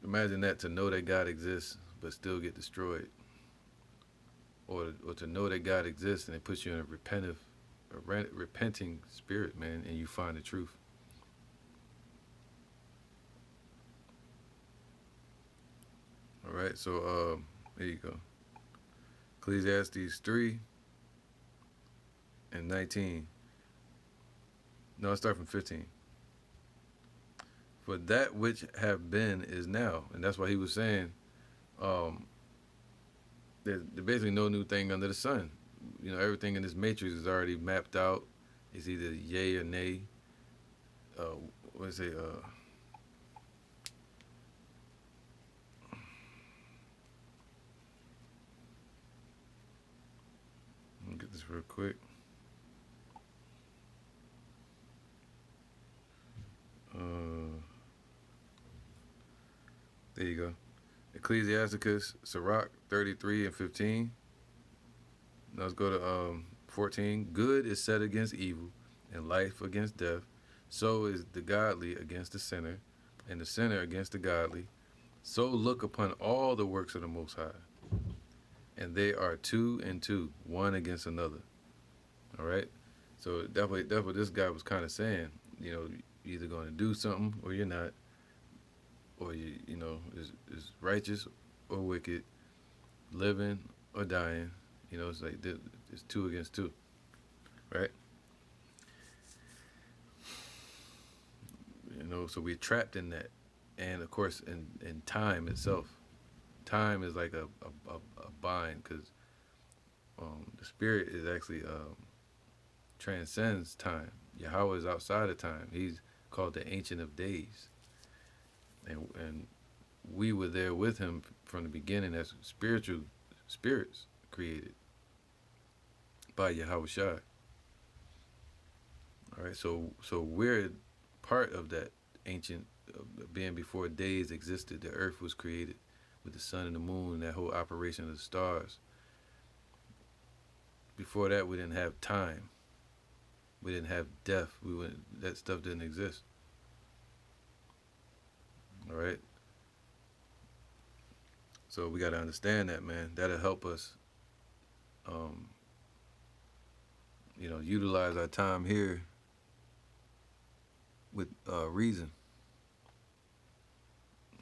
imagine that, to know that God exists but still get destroyed, or to know that God exists and it puts you in repenting spirit, man, and you find the truth. All right, so there you go. Ecclesiastes 3:19. No, let's start from 15. For that which have been is now, and that's why he was saying, um, there's basically no new thing under the sun. You know, everything in this matrix is already mapped out. It's either yay or nay. What is it? Let me get this real quick. There you go. Ecclesiasticus, Sirach 33:15. Now let's go to 14. Good is set against evil, and life against death. So is the godly against the sinner, and the sinner against the godly. So look upon all the works of the Most High, and they are two and two, one against another. All right. So definitely, that's what this guy was kind of saying. You know, you're either going to do something or you're not, or you know, is righteous or wicked, living or dying. You know, it's like it's two against two, right? You know, so we're trapped in that, and of course, in time itself, time is like a bind, because the spirit is actually transcends time. Yahweh is outside of time. He's called the Ancient of Days, and we were there with him from the beginning as spiritual spirits created by Yahweh Shai. All right, so we're part of that ancient being before days existed. The earth was created with the sun and the moon, that whole operation of the stars. Before that, we didn't have time. We didn't have death. That stuff didn't exist. All right. So we got to understand that, man. That'll help us, you know, utilize our time here with reason.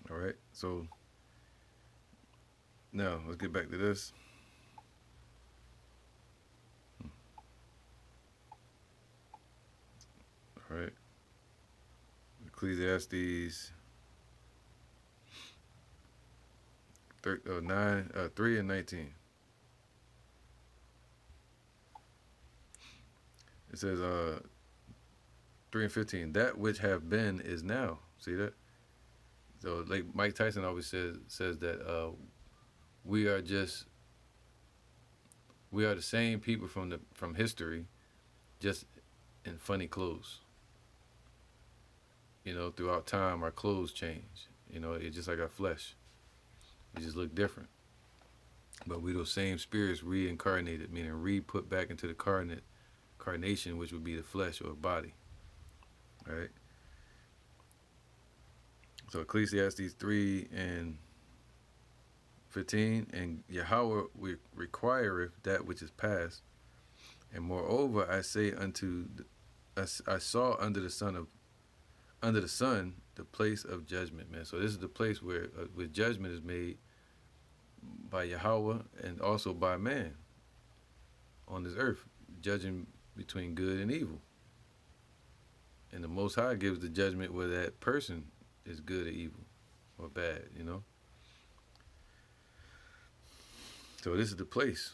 All right. So now let's get back to this. All right. Ecclesiastes 3:19. It says 3:15. That which have been is now. See that? So like Mike Tyson always says that we are the same people from history, just in funny clothes. You know, throughout time, our clothes change. You know, it's just like our flesh. We just look different. But we those same spirits reincarnated, meaning re-put back into the carnation, which would be the flesh or body. All right? So Ecclesiastes 3:15, and Yahweh requireth that which is past, and moreover I say I saw under the sun the place of judgment, man. So this is the place where judgment is made by Yahweh and also by man on this earth, judging between good and evil. And the Most High gives the judgment where that person is good or evil or bad, you know. So this is the place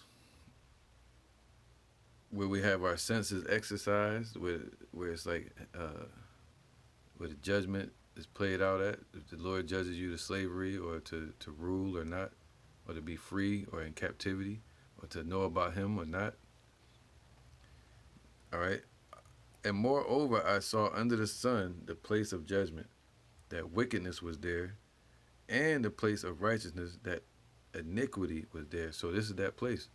where we have our senses exercised, where it's like where the judgment is played out at. If the Lord judges you to slavery or to rule or not, or to be free or in captivity, or to know about him or not. All right. And moreover, I saw under the sun the place of judgment, that wickedness was there, and the place of righteousness, that iniquity was there. So this is that place.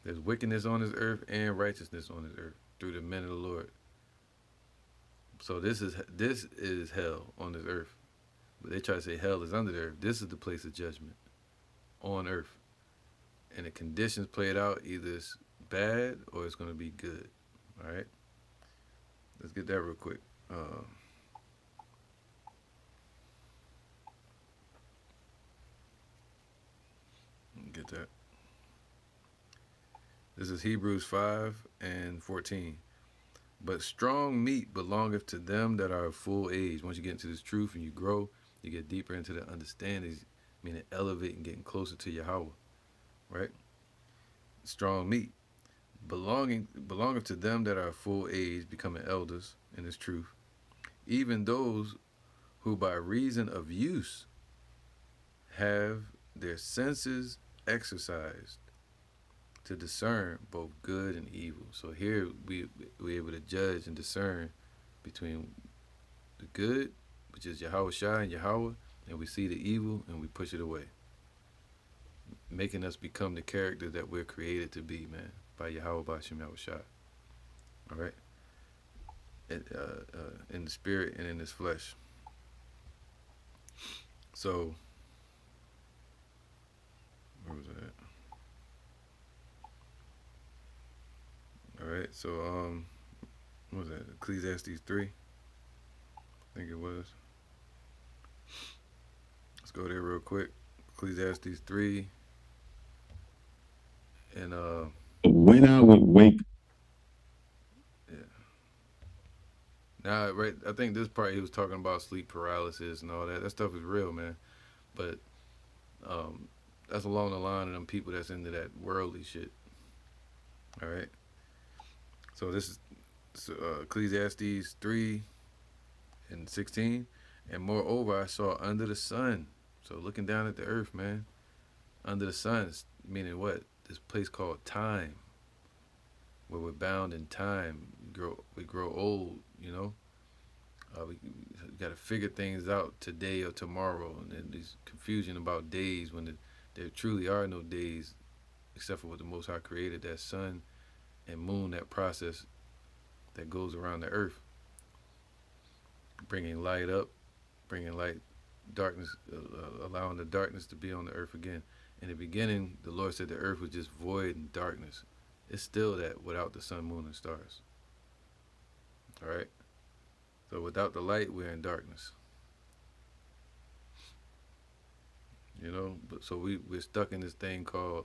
There's wickedness on this earth and righteousness on this earth through the men of the Lord. So this is hell on this earth. But they try to say hell is under there. This is the place of judgment on earth. And the conditions played out, either it's bad or it's going to be good. All right? Let's get that real quick. Get that. This is Hebrews 5:14. But strong meat belongeth to them that are of full age. Once you get into this truth and you grow, you get deeper into the understanding, meaning elevating, getting closer to Yahweh, right? Strong meat belongeth to them that are of full age, becoming elders in this truth, even those who by reason of use have their senses exercised to discern both good and evil. So here we're able to judge and discern between the good, which is Yahweh Shai and Yahweh, and we see the evil and we push it away, making us become the character that we're created to be, man, by Yahweh Bashem Yahweh Shai. All right? In the spirit and in this flesh. So, where was that? All right, so what was that? Ecclesiastes 3, I think it was. Let's go there real quick. Ecclesiastes 3, and When I would wake, now, right, I think this part he was talking about sleep paralysis and all that. That stuff is real, man. But that's along the line of them people that's into that worldly shit. All right. So this is Ecclesiastes 3:16. And moreover, I saw under the sun. So looking down at the earth, man. Under the sun, meaning what? This place called time, where we're bound in time. We grow old, you know. We got to figure things out today or tomorrow, and then this confusion about days when there truly are no days, except for what the Most High created, that sun and moon, that process that goes around the earth, bringing light up, bringing light, darkness, allowing the darkness to be on the earth again. In the beginning, the Lord said the earth was just void and darkness. It's still that without the sun, moon, and stars. All right? So without the light, we're in darkness. You know? But so we're stuck in this thing called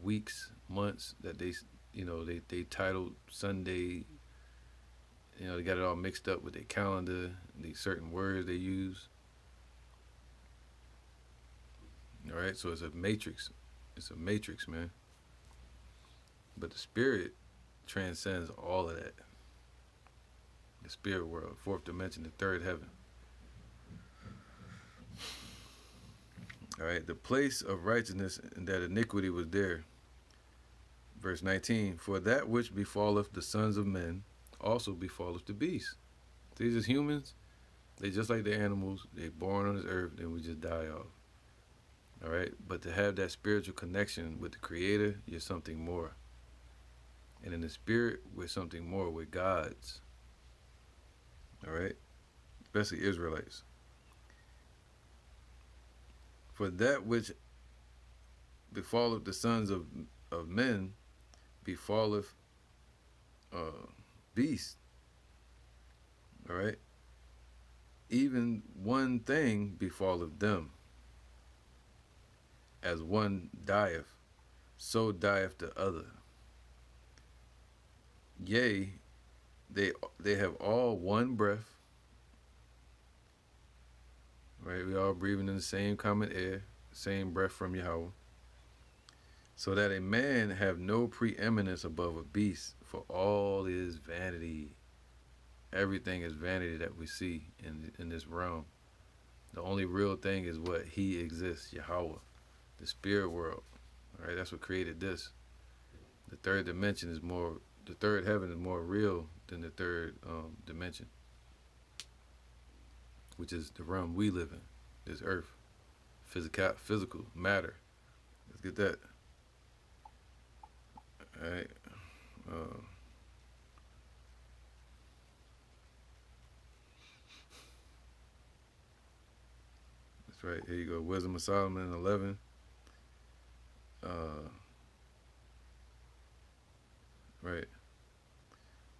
weeks, months, that they titled Sunday. You know, they got it all mixed up with their calendar, these certain words they use. All right, so it's a matrix. It's a matrix, man. But the spirit transcends all of that. The spirit world, fourth dimension, the third heaven. All right, the place of righteousness and that iniquity was there. Verse 19, for that which befalleth the sons of men also befalleth the beasts. These as humans, they just like the animals. They born on this earth, then we just die off. All right, but to have that spiritual connection with the Creator, you're something more. And in the spirit, we're something more. We're gods. All right, especially Israelites. For that which befalleth the sons of men befalleth beasts. All right, even one thing befalleth them. As one dieth, so dieth the other. Yea, they have all one breath. Right, we all breathing in the same common air, same breath from Yahweh. So that a man have no preeminence above a beast, for all is vanity. Everything is vanity that we see in this realm. The only real thing is what He exists, Yahweh, the spirit world. All right, that's what created this. The third dimension is more. The third heaven is more real than the third dimension, which is the realm we live in, this earth, physical matter. Let's get that. All right. right. Here you go. Wisdom of Solomon 11. Uh, right.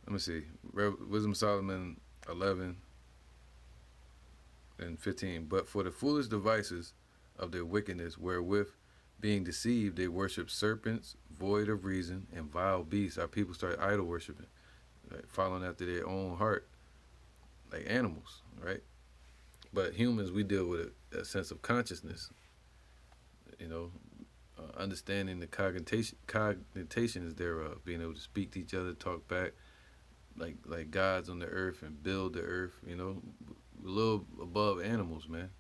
Let me see. Wisdom of Solomon 11 and 15. But for the foolish devices of their wickedness, wherewith being deceived, they worship serpents, void of reason, and vile beasts. Our people start idol worshiping, right? Following after their own heart, like animals, right? But humans, we deal with a sense of consciousness, you know, understanding the cognitions thereof, being able to speak to each other, talk back, like gods on the earth and build the earth, you know, a little above animals, man.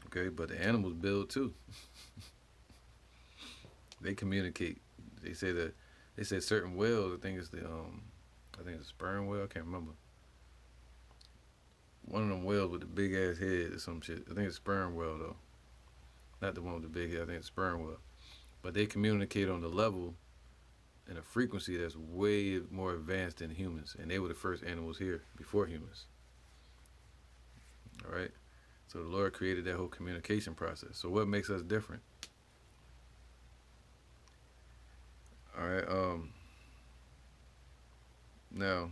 Okay, but the animals build too. They communicate. They say that they say certain whales. I think it's a sperm whale. I can't remember. One of them whales with the big ass head or some shit. I think it's sperm whale though, not the one with the big head. I think it's sperm whale. But they communicate on the level and a frequency that's way more advanced than humans, and they were the first animals here before humans. All right. So the Lord created that whole communication process. So what makes us different? All right. Now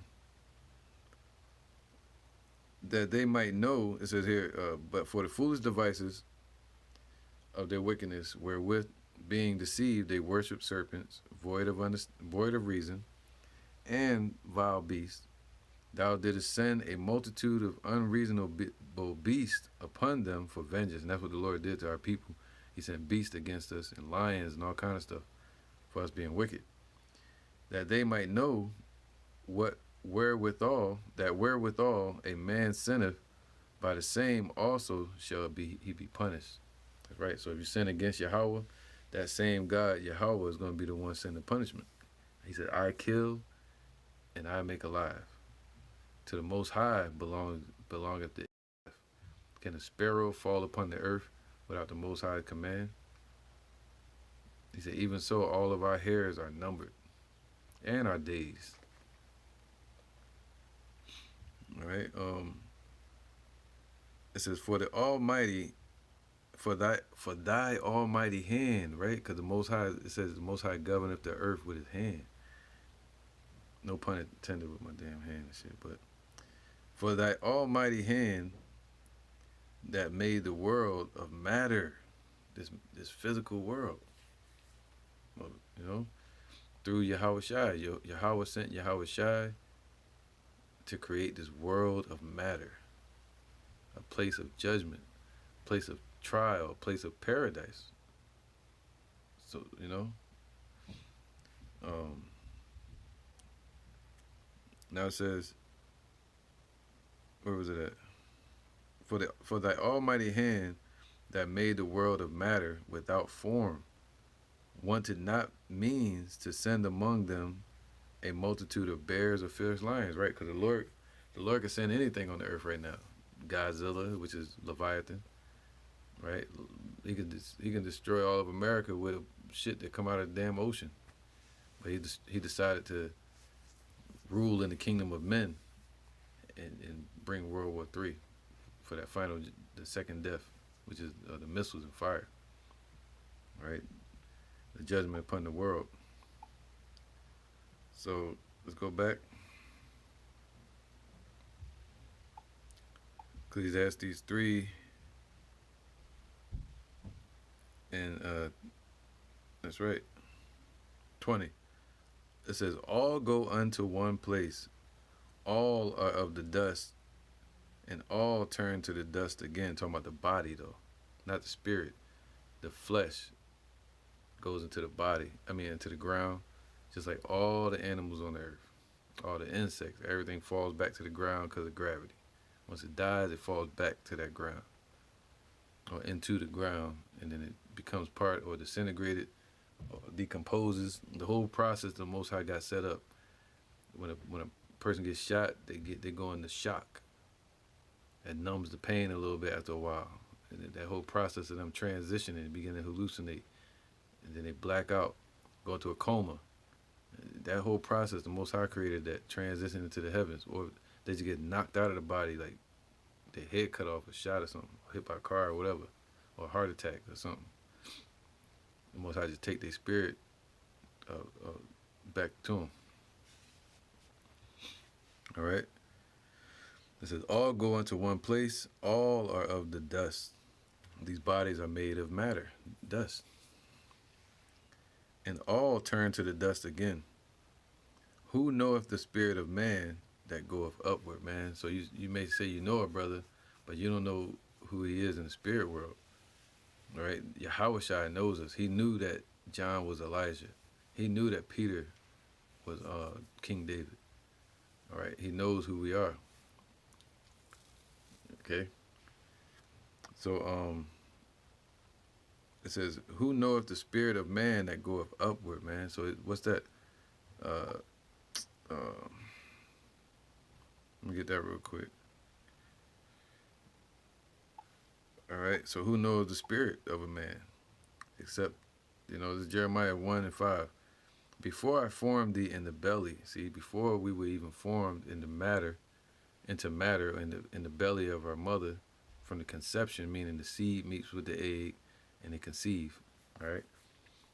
that they might know, it says here, but for the foolish devices of their wickedness, wherewith being deceived, they worship serpents, void of reason, and vile beasts. Thou didst send a multitude of unreasonable beasts upon them for vengeance. And that's what the Lord did to our people. He sent beasts against us and lions and all kind of stuff for us being wicked. That they might know wherewithal a man sinneth, by the same also shall he be punished. That's right. So if you sin against Yahweh, that same God, Yahweh, is going to be the one sending the punishment. He said, I kill and I make alive. To the Most High belongeth the earth. Can a sparrow fall upon the earth without the Most High's command? He said, even so, all of our hairs are numbered, and our days. All right. It says, for the Almighty, for thy Almighty hand, right? Because the Most High, it says, the Most High governeth the earth with His hand. No pun intended with my damn hand and shit, but for thy Almighty hand that made the world of matter, this physical world, you know, through Yahweh Shai. Yahweh sent Yahweh Shai to create this world of matter, a place of judgment, a place of trial, a place of paradise. So, you know, now it says, where was it at? For thy almighty hand that made the world of matter without form wanted not means to send among them a multitude of bears or fierce lions, right? Because the Lord can send anything on the earth right now. Godzilla, which is Leviathan, right? He can destroy all of America with shit that come out of the damn ocean. But he decided to rule in the kingdom of men and bring World War III for that the second death, which is the missiles and fire, right? The judgment upon the world. So let's go back. Ecclesiastes 3 and that's right, 20. It says, all go unto one place, all are of the dust, and all turn to the dust again. Talking about the body though, not the spirit. The flesh goes into the body, into the ground, just like all the animals on the earth, all the insects, everything falls back to the ground because of gravity. Once it dies, it falls back to that ground or into the ground, and then it becomes part or disintegrated or decomposes. The whole process the Most High got set up. When a person gets shot, they go into shock. That numbs the pain a little bit after a while. And that whole process of them transitioning, begin to hallucinate, and then they black out, go into a coma. That whole process, the Most High created that transition into the heavens, or they just get knocked out of the body, like their head cut off or shot or something, hit by a car or whatever, or a heart attack or something. The Most High just take their spirit back to them. All right. It says, all go into one place. All are of the dust. These bodies are made of matter, dust. And all turn to the dust again. Who knoweth the spirit of man that goeth upward, man? So you may say you know a brother, but you don't know who he is in the spirit world. All right? Yahweh knows us. He knew that John was Elijah. He knew that Peter was King David. All right? He knows who we are. Okay? So it says, who knoweth the spirit of man that goeth upward, man? So what's that? Let me get that real quick. All right. So who knows the spirit of a man? Except, this is Jeremiah 1:5. Before I formed thee in the belly, see, before we were even formed into matter in the belly of our mother, from the conception, meaning the seed meets with the egg and they conceive. All right.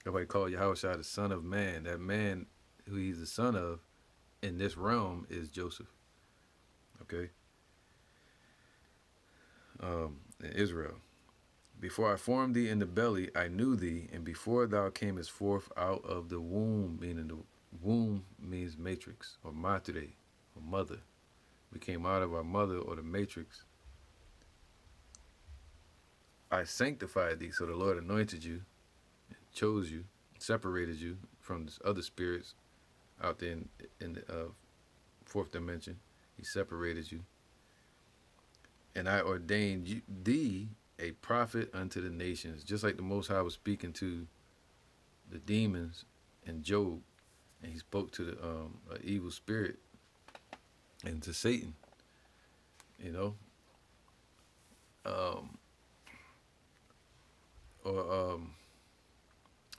Everybody call Yahweh the son of man. That man who he's the son of in this realm is Joseph. Okay. In Israel. Before I formed thee in the belly, I knew thee, and before thou camest forth out of the womb, meaning the womb means matrix, or matre, or mother. We came out of our mother, or the matrix. I sanctified thee, so the Lord anointed you, chose you, separated you from the other spirits out there in the fourth dimension. He separated you. And I ordained thee a prophet unto the nations, just like the Most High was speaking to the demons and Job, and he spoke to the evil spirit and to Satan, or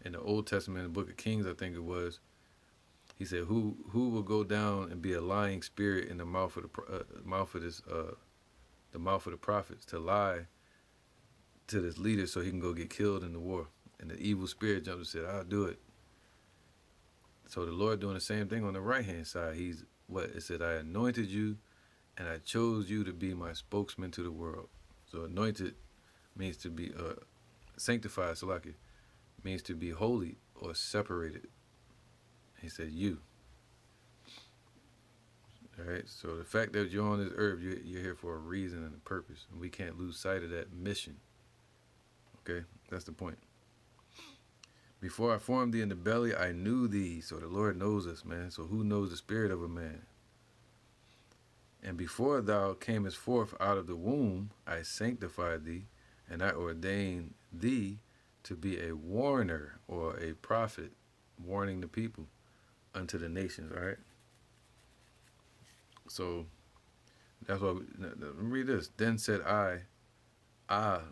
in the Old Testament, in the Book of Kings, I think it was, he said, "Who will go down and be a lying spirit in the mouth of the mouth of the prophets to lie to this leader so he can go get killed in the war?" And the evil spirit jumped and said, "I'll do it." So the Lord doing the same thing on the right-hand side. He's what it said, I anointed you and I chose you to be my spokesman to the world. So anointed means to be sanctified, Salaki, means to be holy or separated. He said you. All right, so the fact that you're on this earth, you're here for a reason and a purpose, and we can't lose sight of that mission. Okay, that's the point. Before I formed thee in the belly, I knew thee. So the Lord knows us, man. So who knows the spirit of a man? And before thou camest forth out of the womb, I sanctified thee, and I ordained thee to be a warner or a prophet, warning the people unto the nations. All right. So that's why. Let me read this. Then said I,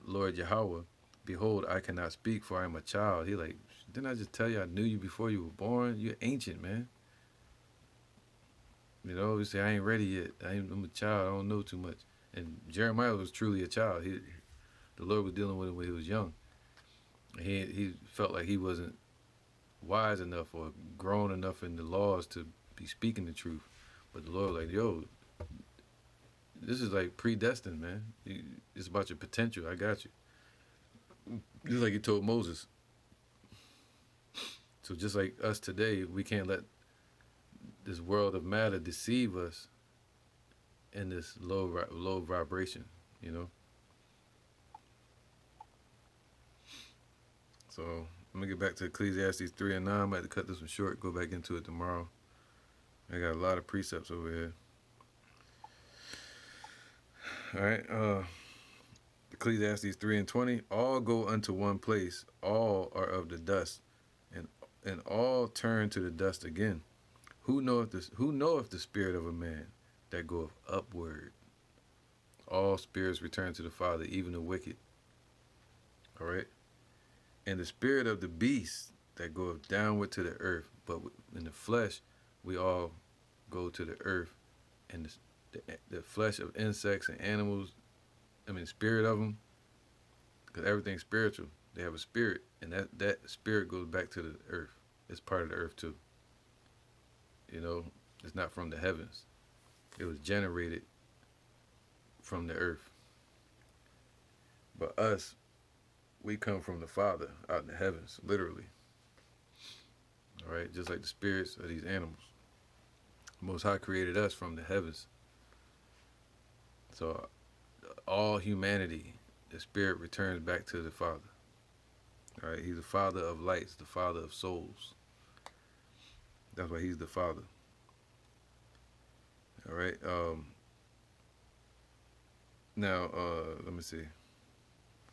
Lord Yahweh, behold, I cannot speak, for I am a child. He like, didn't I just tell you I knew you before you were born? You're ancient, man. We say, I ain't ready yet. I'm a child. I don't know too much. And Jeremiah was truly a child. The Lord was dealing with him when he was young. He felt like he wasn't wise enough or grown enough in the laws to be speaking the truth. But the Lord was like, yo, this is like predestined, man. It's about your potential. I got you. Just like he told Moses. So just like us today, we can't let this world of matter deceive us in this low vibration, So I'm gonna get back to Ecclesiastes 3 and 9. I might have to cut this one short, go back into it tomorrow. I got a lot of precepts over here. All right, Ecclesiastes 3 and 20. All go unto one place, all are of the dust, and all turn to the dust again. Who knoweth the spirit of a man that goeth upward? All spirits return to the Father, even the wicked. All right. And the spirit of the beast that goeth downward to the earth, but in the flesh, we all go to the earth, and the flesh of insects and animals spirit of them, because everything's spiritual. They have a spirit, and that spirit goes back to the earth. It's part of the earth too. You know, it's not from the heavens. It was generated from the earth. But us, we come from the Father out in the heavens, literally. All right, just like the spirits of these animals. Most High created us from the heavens. So all humanity, the spirit returns back to the Father. All right, he's the Father of lights, the Father of souls. That's why he's the Father. All right. Now, let me see.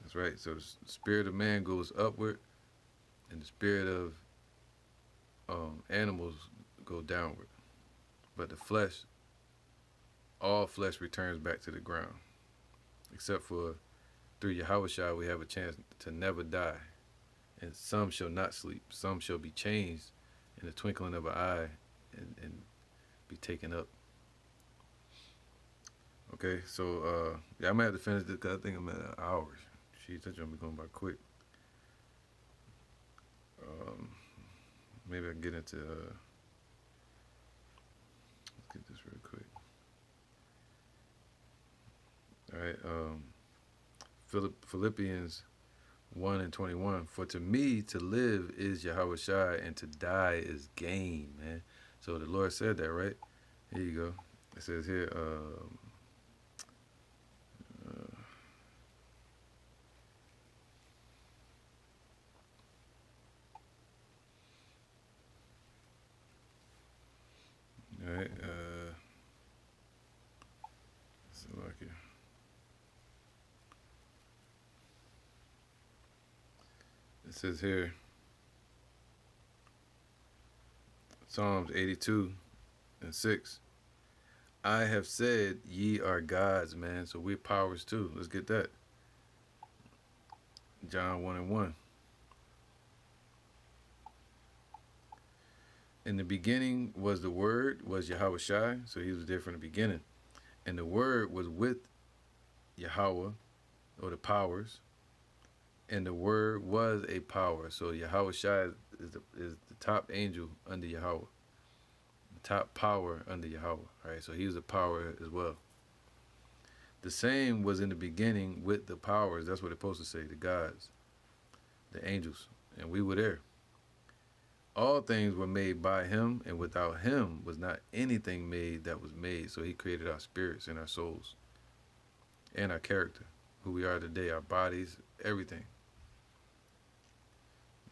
That's right. So the spirit of man goes upward, and the spirit of animals go downward. But the flesh, all flesh returns back to the ground, except for through Yahweh we have a chance to never die. And some shall not sleep. Some shall be changed in the twinkling of an eye and be taken up. Okay, so yeah, I might have to finish this because I think I'm at an hour. She's that's gonna be going by quick. Maybe I can get into. Let's get this real quick. All right. Philippians 1:21. For to me to live is Yahweh Shai, and to die is gain, man. So the Lord said that, right? Here you go. It says here. All right. So like it. It says here. Psalms 82:6. I have said ye are gods, man. So we're powers too. Let's get that. John 1:1. In the beginning was the Word, was Yahweh Shai. So he was there from the beginning. And the Word was with Yahweh, or the powers. And the Word was a power. So Yahweh Shai is the top angel under Yahweh. The top power under Yahweh. Right? So he was a power as well. The same was in the beginning with the powers. That's what it's supposed to say, the gods, the angels. And we were there. All things were made by him, and without him was not anything made that was made. So he created our spirits and our souls and our character, who we are today, our bodies, everything.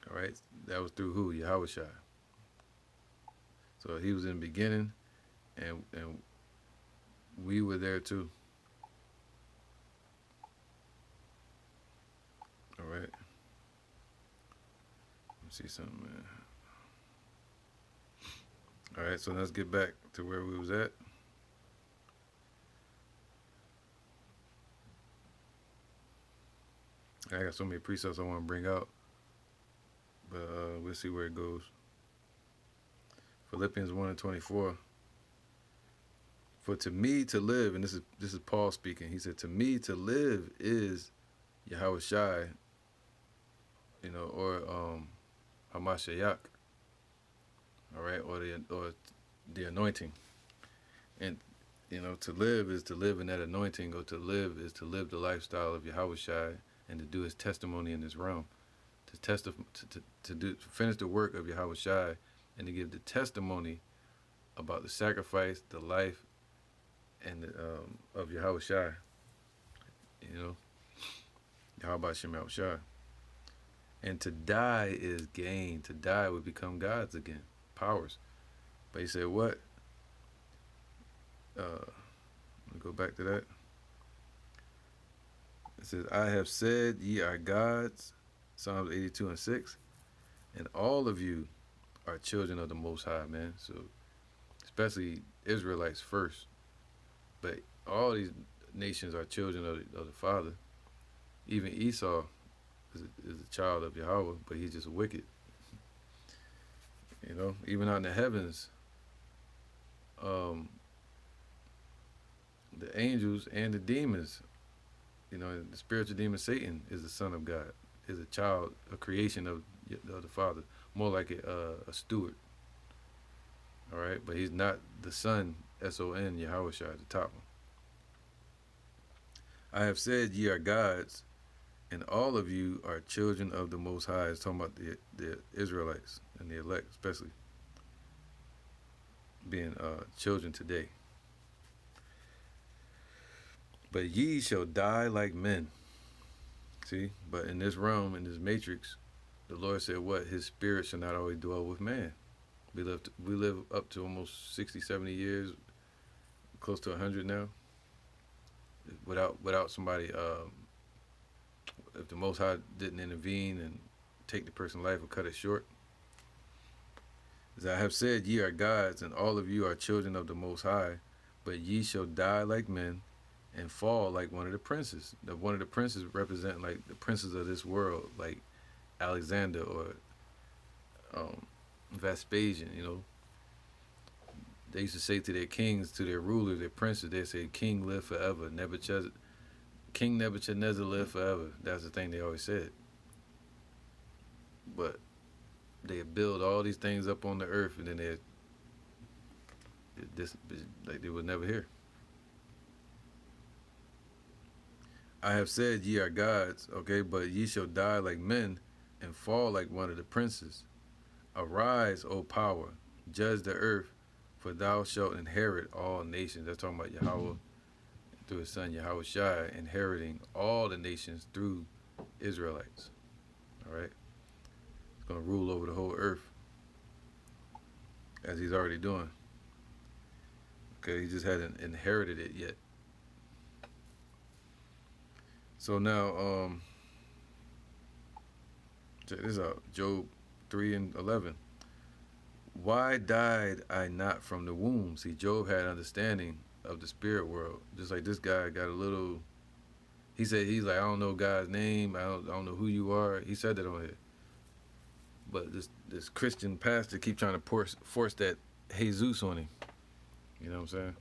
All right? That was through who? Yahweh Shai. So he was in the beginning, and we were there too. All right? Let me see something, man. All right, so let's get back to where we was at. I got so many precepts I want to bring out, but we'll see where it goes. Philippians 1:24. For to me to live, and this is Paul speaking. He said, to me to live is Yahweh Shai, or Hamashiach. All right, or the anointing. And to live is to live in that anointing, or to live is to live the lifestyle of Yahweh Shai and to do his testimony in this realm. To finish the work of Yahweh Shai and to give the testimony about the sacrifice, the life, and of Yahweh Shai. Yahweh Shem Shai. And to die is gain. To die would become gods again, powers. But he said what? Let me go back to that. It says, I have said ye are gods, Psalms 82:6, and all of you are children of the Most High, man. So, especially Israelites first, but all these nations are children of the Father. Even Esau is a child of Yahweh, but he's just wicked. Even out in the heavens, the angels and the demons You know, the spiritual demon Satan is the son of God, is a child, a creation of the Father, more like a steward. All right, but he's not the son, Son, Yahweh Shai, the top one. I have said ye are gods, and all of you are children of the Most High. It's talking about the Israelites and the elect, especially being children today. But ye shall die like men. See, but in this realm, in this matrix, the Lord said, "What? His spirit shall not always dwell with man." We live up to almost 60, 70 years, close to 100 now, without somebody. If the Most High didn't intervene and take the person's life or cut it short. As I have said, ye are gods, and all of you are children of the Most High, but ye shall die like men and fall like one of the princes. One of the princes represent like the princes of this world, like Alexander or Vespasian. You know, they used to say to their kings, to their rulers, their princes, they say, "King live forever." King Nebuchadnezzar live forever. That's the thing they always said. But they build all these things up on the earth, and then they were never here. I have said ye are gods, okay, but ye shall die like men and fall like one of the princes. Arise, O power, judge the earth, for thou shalt inherit all nations. That's talking about Yahweh through his son Yahweh Shai, inheriting all the nations through Israelites. All right? He's going to rule over the whole earth, as he's already doing. Okay, he just hadn't inherited it yet. So now, check this out. Job 3:11. Why died I not from the womb? See, Job had understanding of the spirit world. Just like this guy got a little, he's like, I don't know God's name. I don't know who you are. He said that on here. But this Christian pastor keep trying to force that Jesus on him. You know what I'm saying?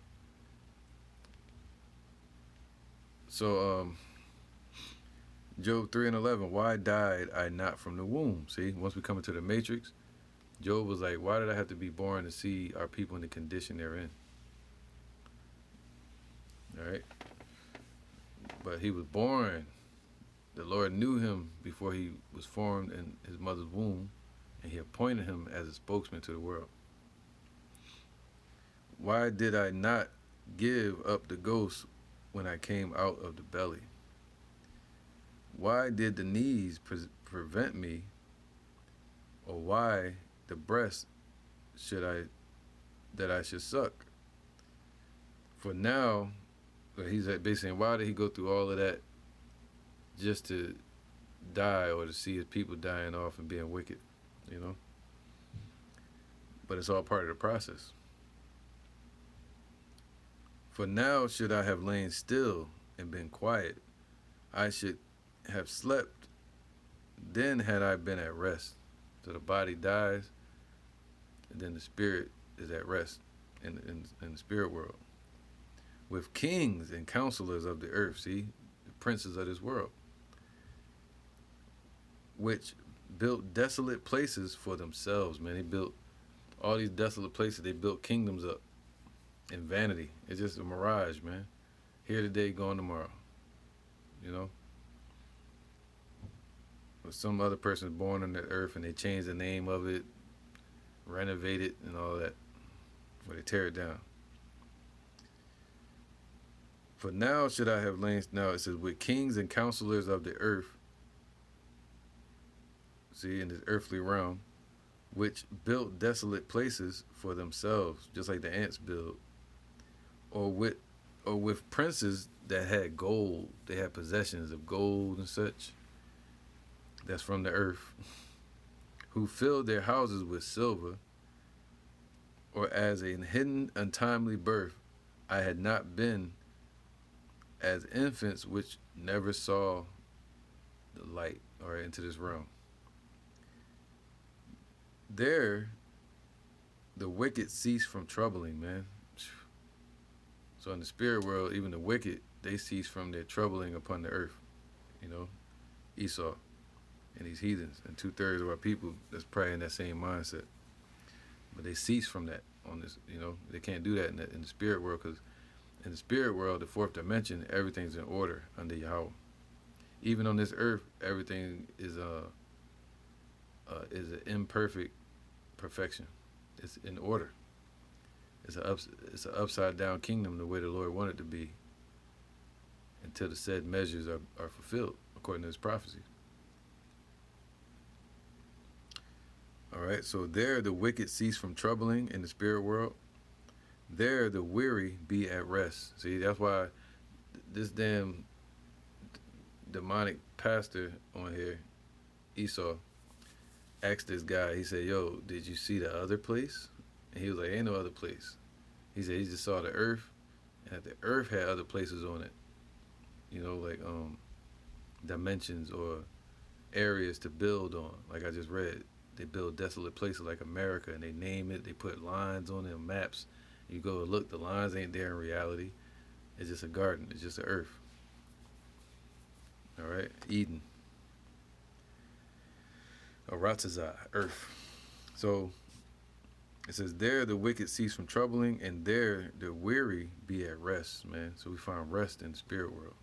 So, Job 3:11, why died I not from the womb? See, once we come into the matrix, Job was like, why did I have to be born to see our people in the condition they're in? All right? But he was born. The Lord knew him before he was formed in his mother's womb, and he appointed him as a spokesman to the world. Why did I not give up the ghost when I came out of the belly? Why did the knees prevent me, or why the breast that I should suck? For now, he's basically saying, why did he go through all of that just to die or to see his people dying off and being wicked, you know? But it's all part of the process. For now should I have lain still and been quiet. I should have slept, then had I been at rest. So the body dies, and then the spirit is at rest in the spirit world. With kings and counselors of the earth, see, the princes of this world, which built desolate places for themselves, man. They built all these desolate places. They built kingdoms up in vanity. It's just a mirage, man. Here today, gone tomorrow, you know? Or some other person is born on that earth and they change the name of it, renovate it, and all that, or they tear it down. For now should I have lain, now it says, with kings and counselors of the earth, see, in this earthly realm, which built desolate places for themselves, just like the ants build, or with princes that had gold, they had possessions of gold and such, that's from the earth, who filled their houses with silver, or as a hidden untimely birth, I had not been as infants which never saw the light or into this realm. There, the wicked cease from troubling, man. So in the spirit world, even the wicked, they cease from their troubling upon the earth. You know, Esau and these heathens, and 2/3 of our people that's probably in that same mindset. But they cease from that on this. You know, they can't do that in the spirit world, because in the spirit world, the fourth dimension, everything's in order under Yahweh. Even on this earth, everything is an imperfect perfection. It's in order. It's an upside down kingdom the way the Lord wanted it to be, until the said measures are fulfilled according to His prophecy. All right, so there the wicked cease from troubling in the spirit world. There the weary be at rest. See, that's why this damn demonic pastor on here, Esau, asked this guy. He said, "Yo, did you see the other place?" And he was like, "Ain't no other place." He said he just saw the earth, and the earth had other places on it. You know, like dimensions or areas to build on. Like I just read, they build desolate places like America, and they name it. They put lines on them, maps. You go look, the lines ain't there in reality. It's just a garden. It's just an earth. All right, Eden, Aratazah, earth. So it says, there the wicked cease from troubling, and there the weary be at rest, man. So we find rest in the spirit world.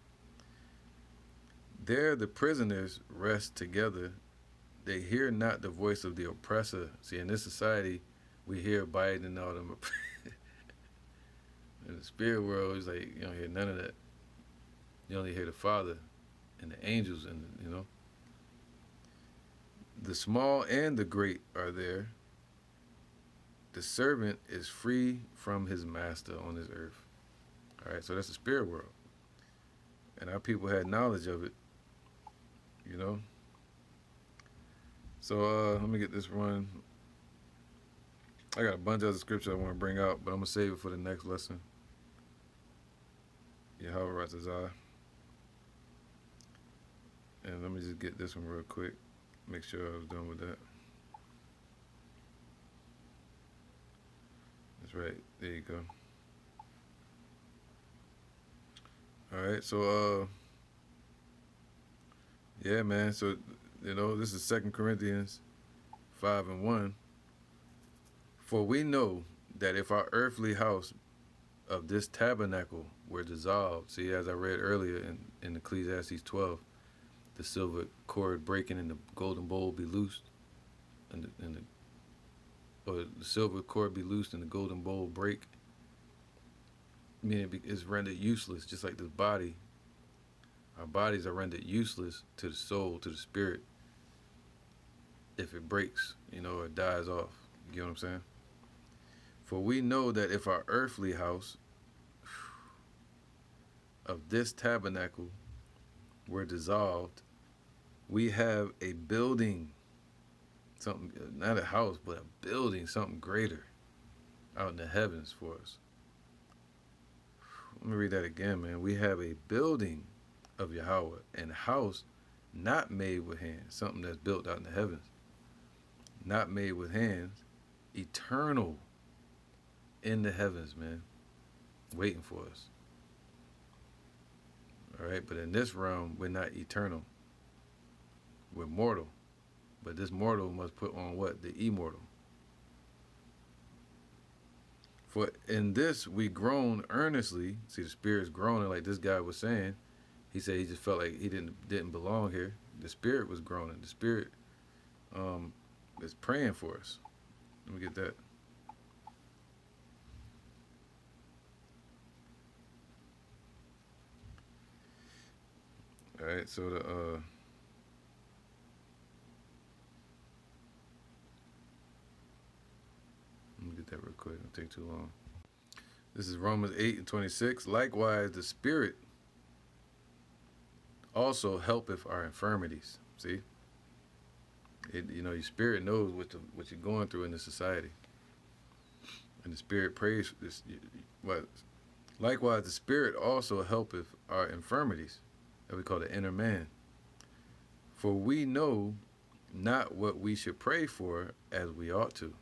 There the prisoners rest together. They hear not the voice of the oppressor. See, in this society, we hear Biden and all them. In the spirit world, it's like you don't hear none of that. You only hear the Father and the angels, and you know, the small and the great are there. The servant is free from his master on this earth. All right, so that's the spirit world, and our people had knowledge of it. You know. So let me get this one. I got a bunch of other scriptures I want to bring out, but I'm gonna save it for the next lesson. Yahweh Ratazah. And let me just get this one real quick. Make sure I was done with that. That's right. There you go. All right. So yeah, man. So you know, this is 2 Corinthians 5:1. For we know that if our earthly house of this tabernacle were dissolved, see, as I read earlier in Ecclesiastes 12, the silver cord breaking and the golden bowl be loosed, or the silver cord be loosed and the golden bowl break, meaning it's rendered useless, just like this body. Our bodies are rendered useless to the soul, to the spirit, if it breaks, you know, or dies off. You get what I'm saying? For we know that if our earthly house of this tabernacle were dissolved, we have a building, something, not a house, but a building, something greater out in the heavens for us. Let me read that again, man. We have a building of Yahweh, and a house not made with hands, something that's built out in the heavens, not made with hands, eternal in the heavens, man, waiting for us. All right, but in this realm, we're not eternal. We're mortal, but this mortal must put on what? The immortal. For in this we groan earnestly. See, the spirit's groaning, like this guy was saying. He said he just felt like he didn't belong here. The spirit was groaning. The spirit is praying for us. Let me get that. All right, so let me get that real quick. It'll take too long. This is Romans 8:26. Likewise, the Spirit also helpeth our infirmities. See, you know, your spirit knows what you're going through in the society, and the Spirit prays for this. What? Likewise, the Spirit also helpeth our infirmities, that we call the inner man. For we know not what we should pray for as we ought to.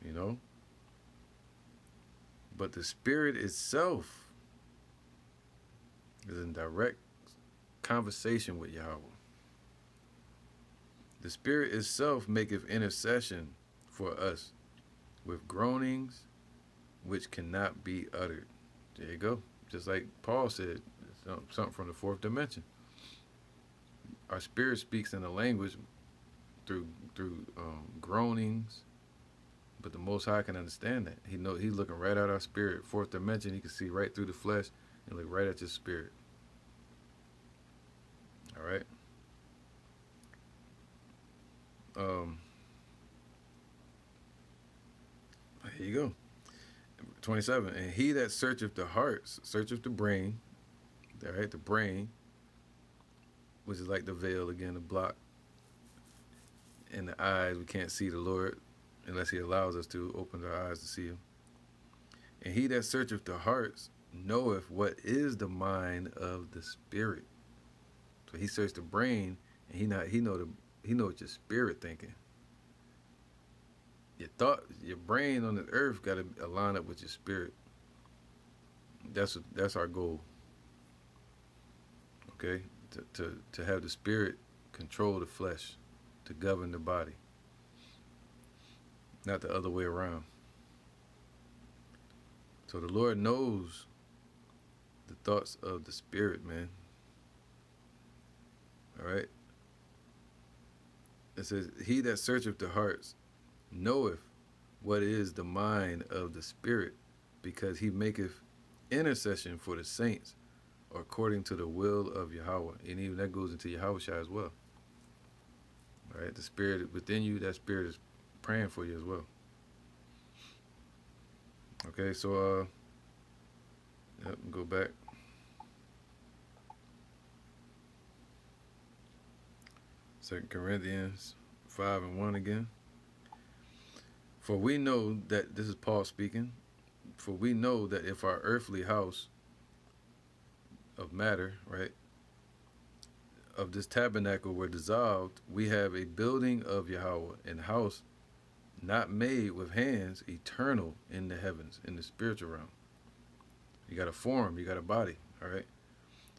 You know, But the spirit itself is in direct conversation with Yahweh. The spirit itself maketh intercession for us with groanings which cannot be uttered. There you go. Just like Paul said, something from the fourth dimension. Our spirit speaks in a language through groanings, but the Most High can understand that. He's looking right at our spirit, fourth dimension. He can see right through the flesh and look right at your spirit. All right. Here you go. 27. And he that searcheth the hearts, searcheth the brain. All right, the brain, which is like the veil again, the block, and the eyes. We can't see the Lord unless He allows us to open our eyes to see Him. And he that searcheth the hearts knoweth what is the mind of the spirit. So He searched the brain, and He know what your spirit thinking. Your brain on the earth got to align up with your spirit. That's our goal. Okay, to have the spirit control the flesh, to govern the body, not the other way around. So the Lord knows the thoughts of the spirit, man. All right. It says, "He that searcheth the hearts knoweth what is the mind of the spirit, because he maketh intercession for the saints according to the will of Yahweh." And even that goes into Yahweh as well. All right, the spirit within you, that spirit is praying for you as well. Okay, so go back. Second Corinthians 5:1 again. For we know that, this is Paul speaking, for we know that if our earthly house of matter, right, of this tabernacle were dissolved, we have a building of Yahweh, an house not made with hands, eternal in the heavens, in the spiritual realm. You got a form, you got a body, all right?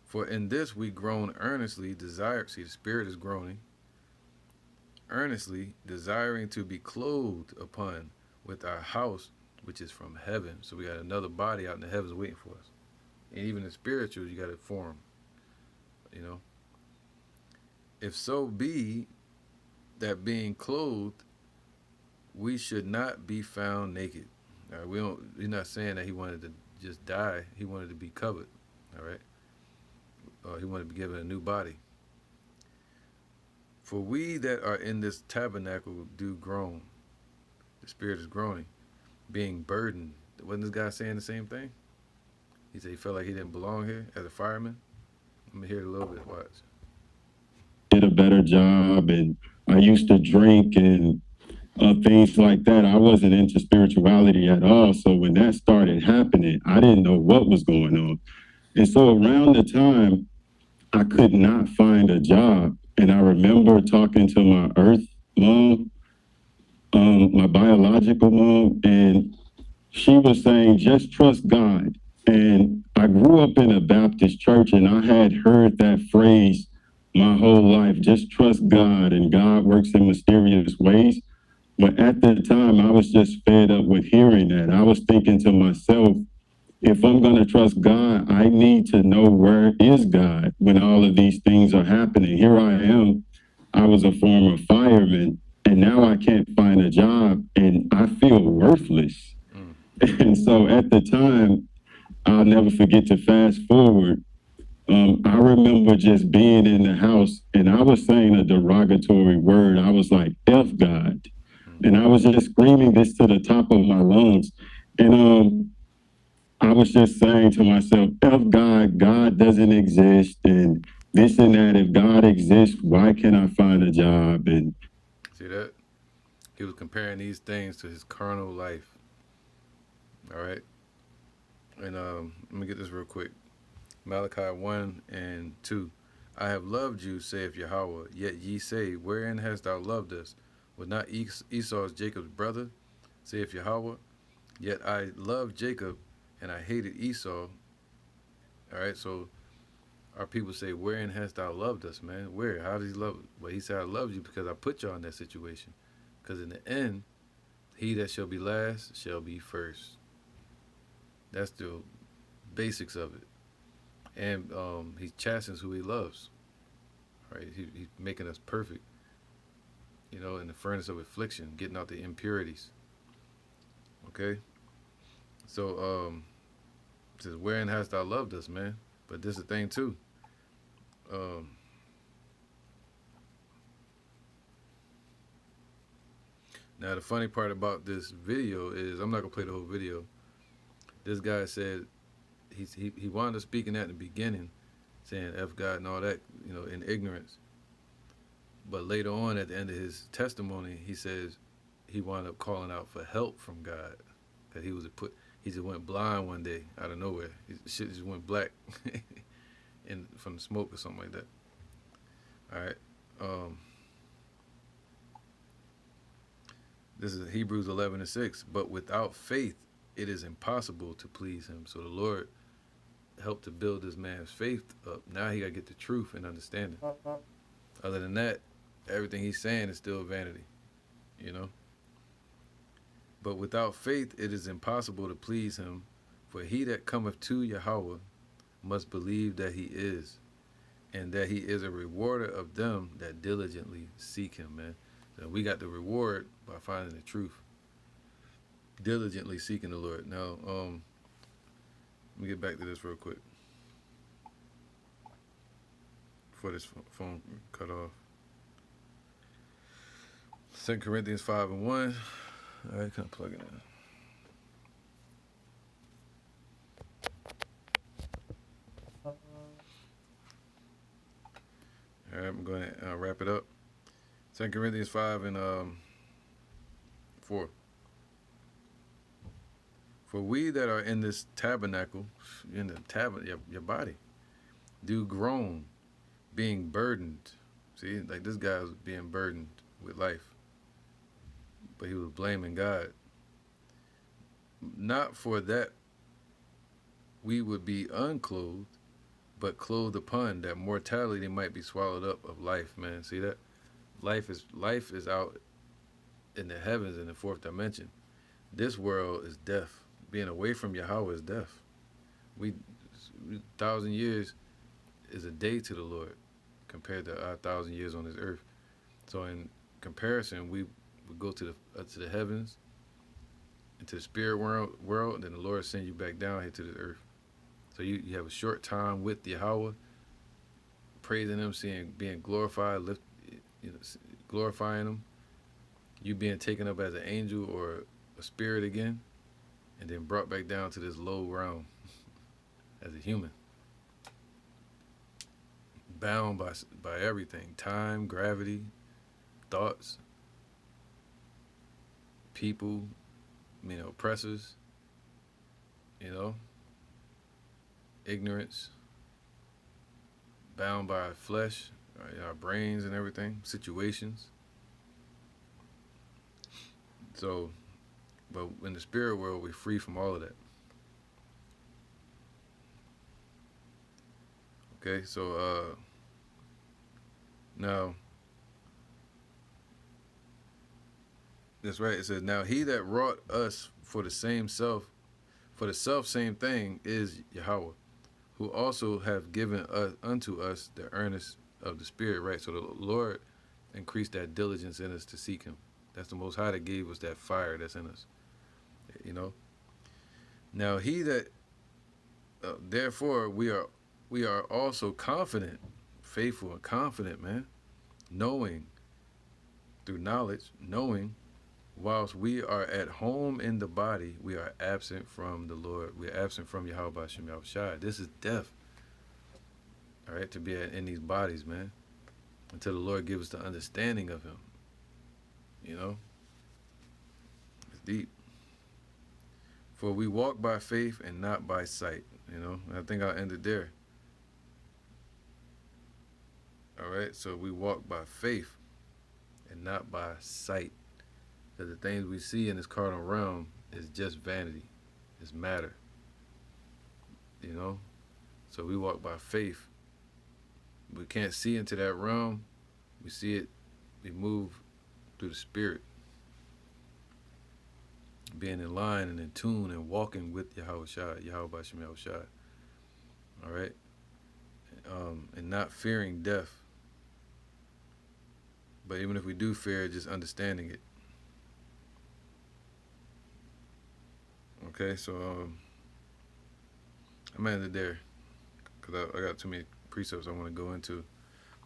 For in this we groan earnestly, see, the spirit is groaning, earnestly desiring to be clothed upon with our house, which is from heaven. So we got another body out in the heavens waiting for us. And even in spiritual, you got a form, you know. If so be that being clothed, we should not be found naked. All right, he's not saying that he wanted to just die. He wanted to be covered. All right. He wanted to be given a new body. For we that are in this tabernacle do groan. The spirit is groaning, being burdened. Wasn't this guy saying the same thing? He said he felt like he didn't belong here as a fireman. Let me hear it a little bit. Watch. Did a better job, and I used to drink and things like that. I wasn't into spirituality at all. So when that started happening, I didn't know what was going on. And so around the time, I could not find a job. And I remember talking to my earth mom, my biological mom, and she was saying, just trust God. And I grew up in a Baptist church, and I had heard that phrase my whole life, just trust God, and God works in mysterious ways. But at the time, I was just fed up with hearing that. I was thinking to myself, if I'm going to trust God, I need to know where is God when all of these things are happening. Here I am. I was a former fireman, and now I can't find a job, and I feel worthless. And so at the time, I'll never forget, to fast forward. I remember just being in the house, and I was saying a derogatory word. I was like, F God. And I was just screaming this to the top of my lungs. And I was just saying to myself, F God, God doesn't exist, and this and that. If God exists, why can't I find a job? And see that? He was comparing these things to his carnal life. All right? And let me get this real quick. Malachi 1:2. I have loved you, saith Yahweh, yet ye say, wherein hast thou loved us? Was not Esau Jacob's brother, saith Yahweh? Yet I loved Jacob, and I hated Esau. All right, so our people say, "Wherein hast thou loved us, man? Where? How does he love?" Well, he said, "I loved you because I put y'all in that situation. Because in the end, he that shall be last shall be first." That's the basics of it. And he chastens who he loves. Right? He's making us perfect. In the furnace of affliction, getting out the impurities. Okay. So it says, "Wherein hast thou loved us, man?" But this is the thing too. Um, Now the funny part about this video is I'm not gonna play the whole video. This guy said he wound up speaking at the beginning, saying "F God" and all that, in ignorance. But later on, at the end of his testimony, he says he wound up calling out for help from God, that he just went blind one day out of nowhere. Shit just went black, from the smoke or something like that. All right. This is Hebrews 11:6. But without faith, it is impossible to please him. So the Lord helped to build this man's faith up. Now he got to get the truth and understanding. Other than that, everything he's saying is still vanity, you know. But without faith, it is impossible to please him. For he that cometh to Yahweh must believe that he is, and that he is a rewarder of them that diligently seek him, man. So we got the reward by finding the truth, diligently seeking the Lord. Now, let me get back to this real quick before this phone cut off. 2 Corinthians 5:1. All right, can I plug it in? All right, I'm going to wrap it up. 2 Corinthians 5:4. For we that are in this tabernacle, in the your body, do groan, being burdened. See, like this guy was being burdened with life, but he was blaming God. Not for that we would be unclothed, but clothed upon, that mortality might be swallowed up of life, man. See that? Life is out in the heavens, in the fourth dimension. This world is death. Being away from Yahweh is death. We 1,000 years is a day to the Lord compared to our 1,000 years on this earth. So in comparison, we go to the heavens, into the spirit world, and then the Lord sends you back down here to this earth. So you have a short time with Yahweh, praising Him, being glorified, glorifying Him. You being taken up as an angel or a spirit again, and then brought back down to this low realm as a human, bound by everything: time, gravity, thoughts, people, oppressors, ignorance, bound by our flesh, our brains and everything, situations. So, but in the spirit world, we're free from all of that. Okay, so now, that's right. It says, "Now he that wrought us for the self same thing is Yahweh, who also have given unto us the earnest of the Spirit." Right. So the Lord increased that diligence in us to seek Him. That's the Most High that gave us that fire that's in us. Now he that, therefore we are also confident, faithful and confident, man, knowing, through knowledge, knowing, whilst we are at home in the body, we are absent from the Lord. We are absent from Yahweh B'Shem Yahushua. This is death. All right, to be in these bodies, man, until the Lord gives us the understanding of Him. It's deep. For we walk by faith and not by sight. And I think I'll end it there. All right, so we walk by faith and not by sight. Because the things we see in this carnal realm is just vanity. It's matter. you know. So we walk by faith. We can't see into that realm. We see it. We move through the spirit, being in line and in tune and walking with Yahweh Bashim Yahweh Shai. All right, and not fearing death. But even if we do fear it, just understanding it. Okay, so I'm ended there because I got too many precepts I want to go into.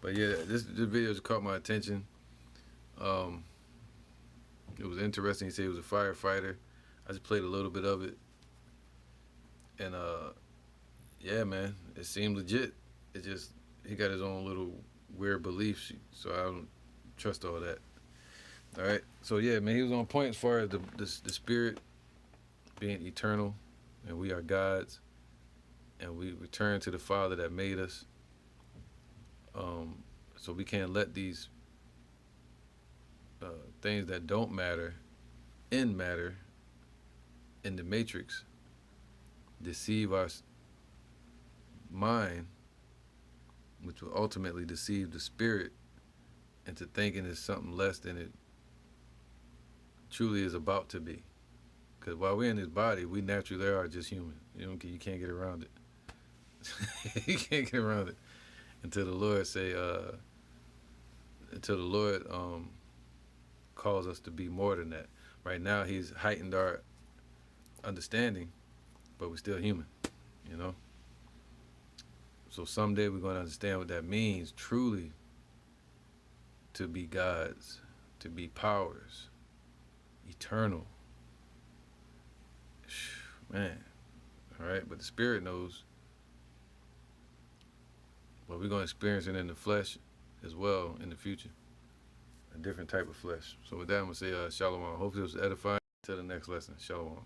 But yeah, this video just caught my attention. It was interesting. He said he was a firefighter. I just played a little bit of it, and yeah, man, it seemed legit. It just he got his own little weird beliefs, so I don't trust all that. All right, so yeah, man, he was on point as far as the spirit being eternal, and we are gods, and we return to the Father that made us. So we can't let these things that don't matter in the matrix deceive our mind, which will ultimately deceive the spirit into thinking it's something less than it truly is about to be. Because while we're in this body, we naturally are just human. You can't get around it. You can't get around it until the Lord until the Lord calls us to be more than that. Right now, He's heightened our understanding, but we're still human, you know. So someday we're going to understand what that means truly to be gods, to be powers, eternal. Man, all right, but the spirit knows, but we're going to experience it in the flesh as well in the future, a different type of flesh. So with that, I'm going to say shalom. Hopefully it was edifying. Till the next lesson, shalom.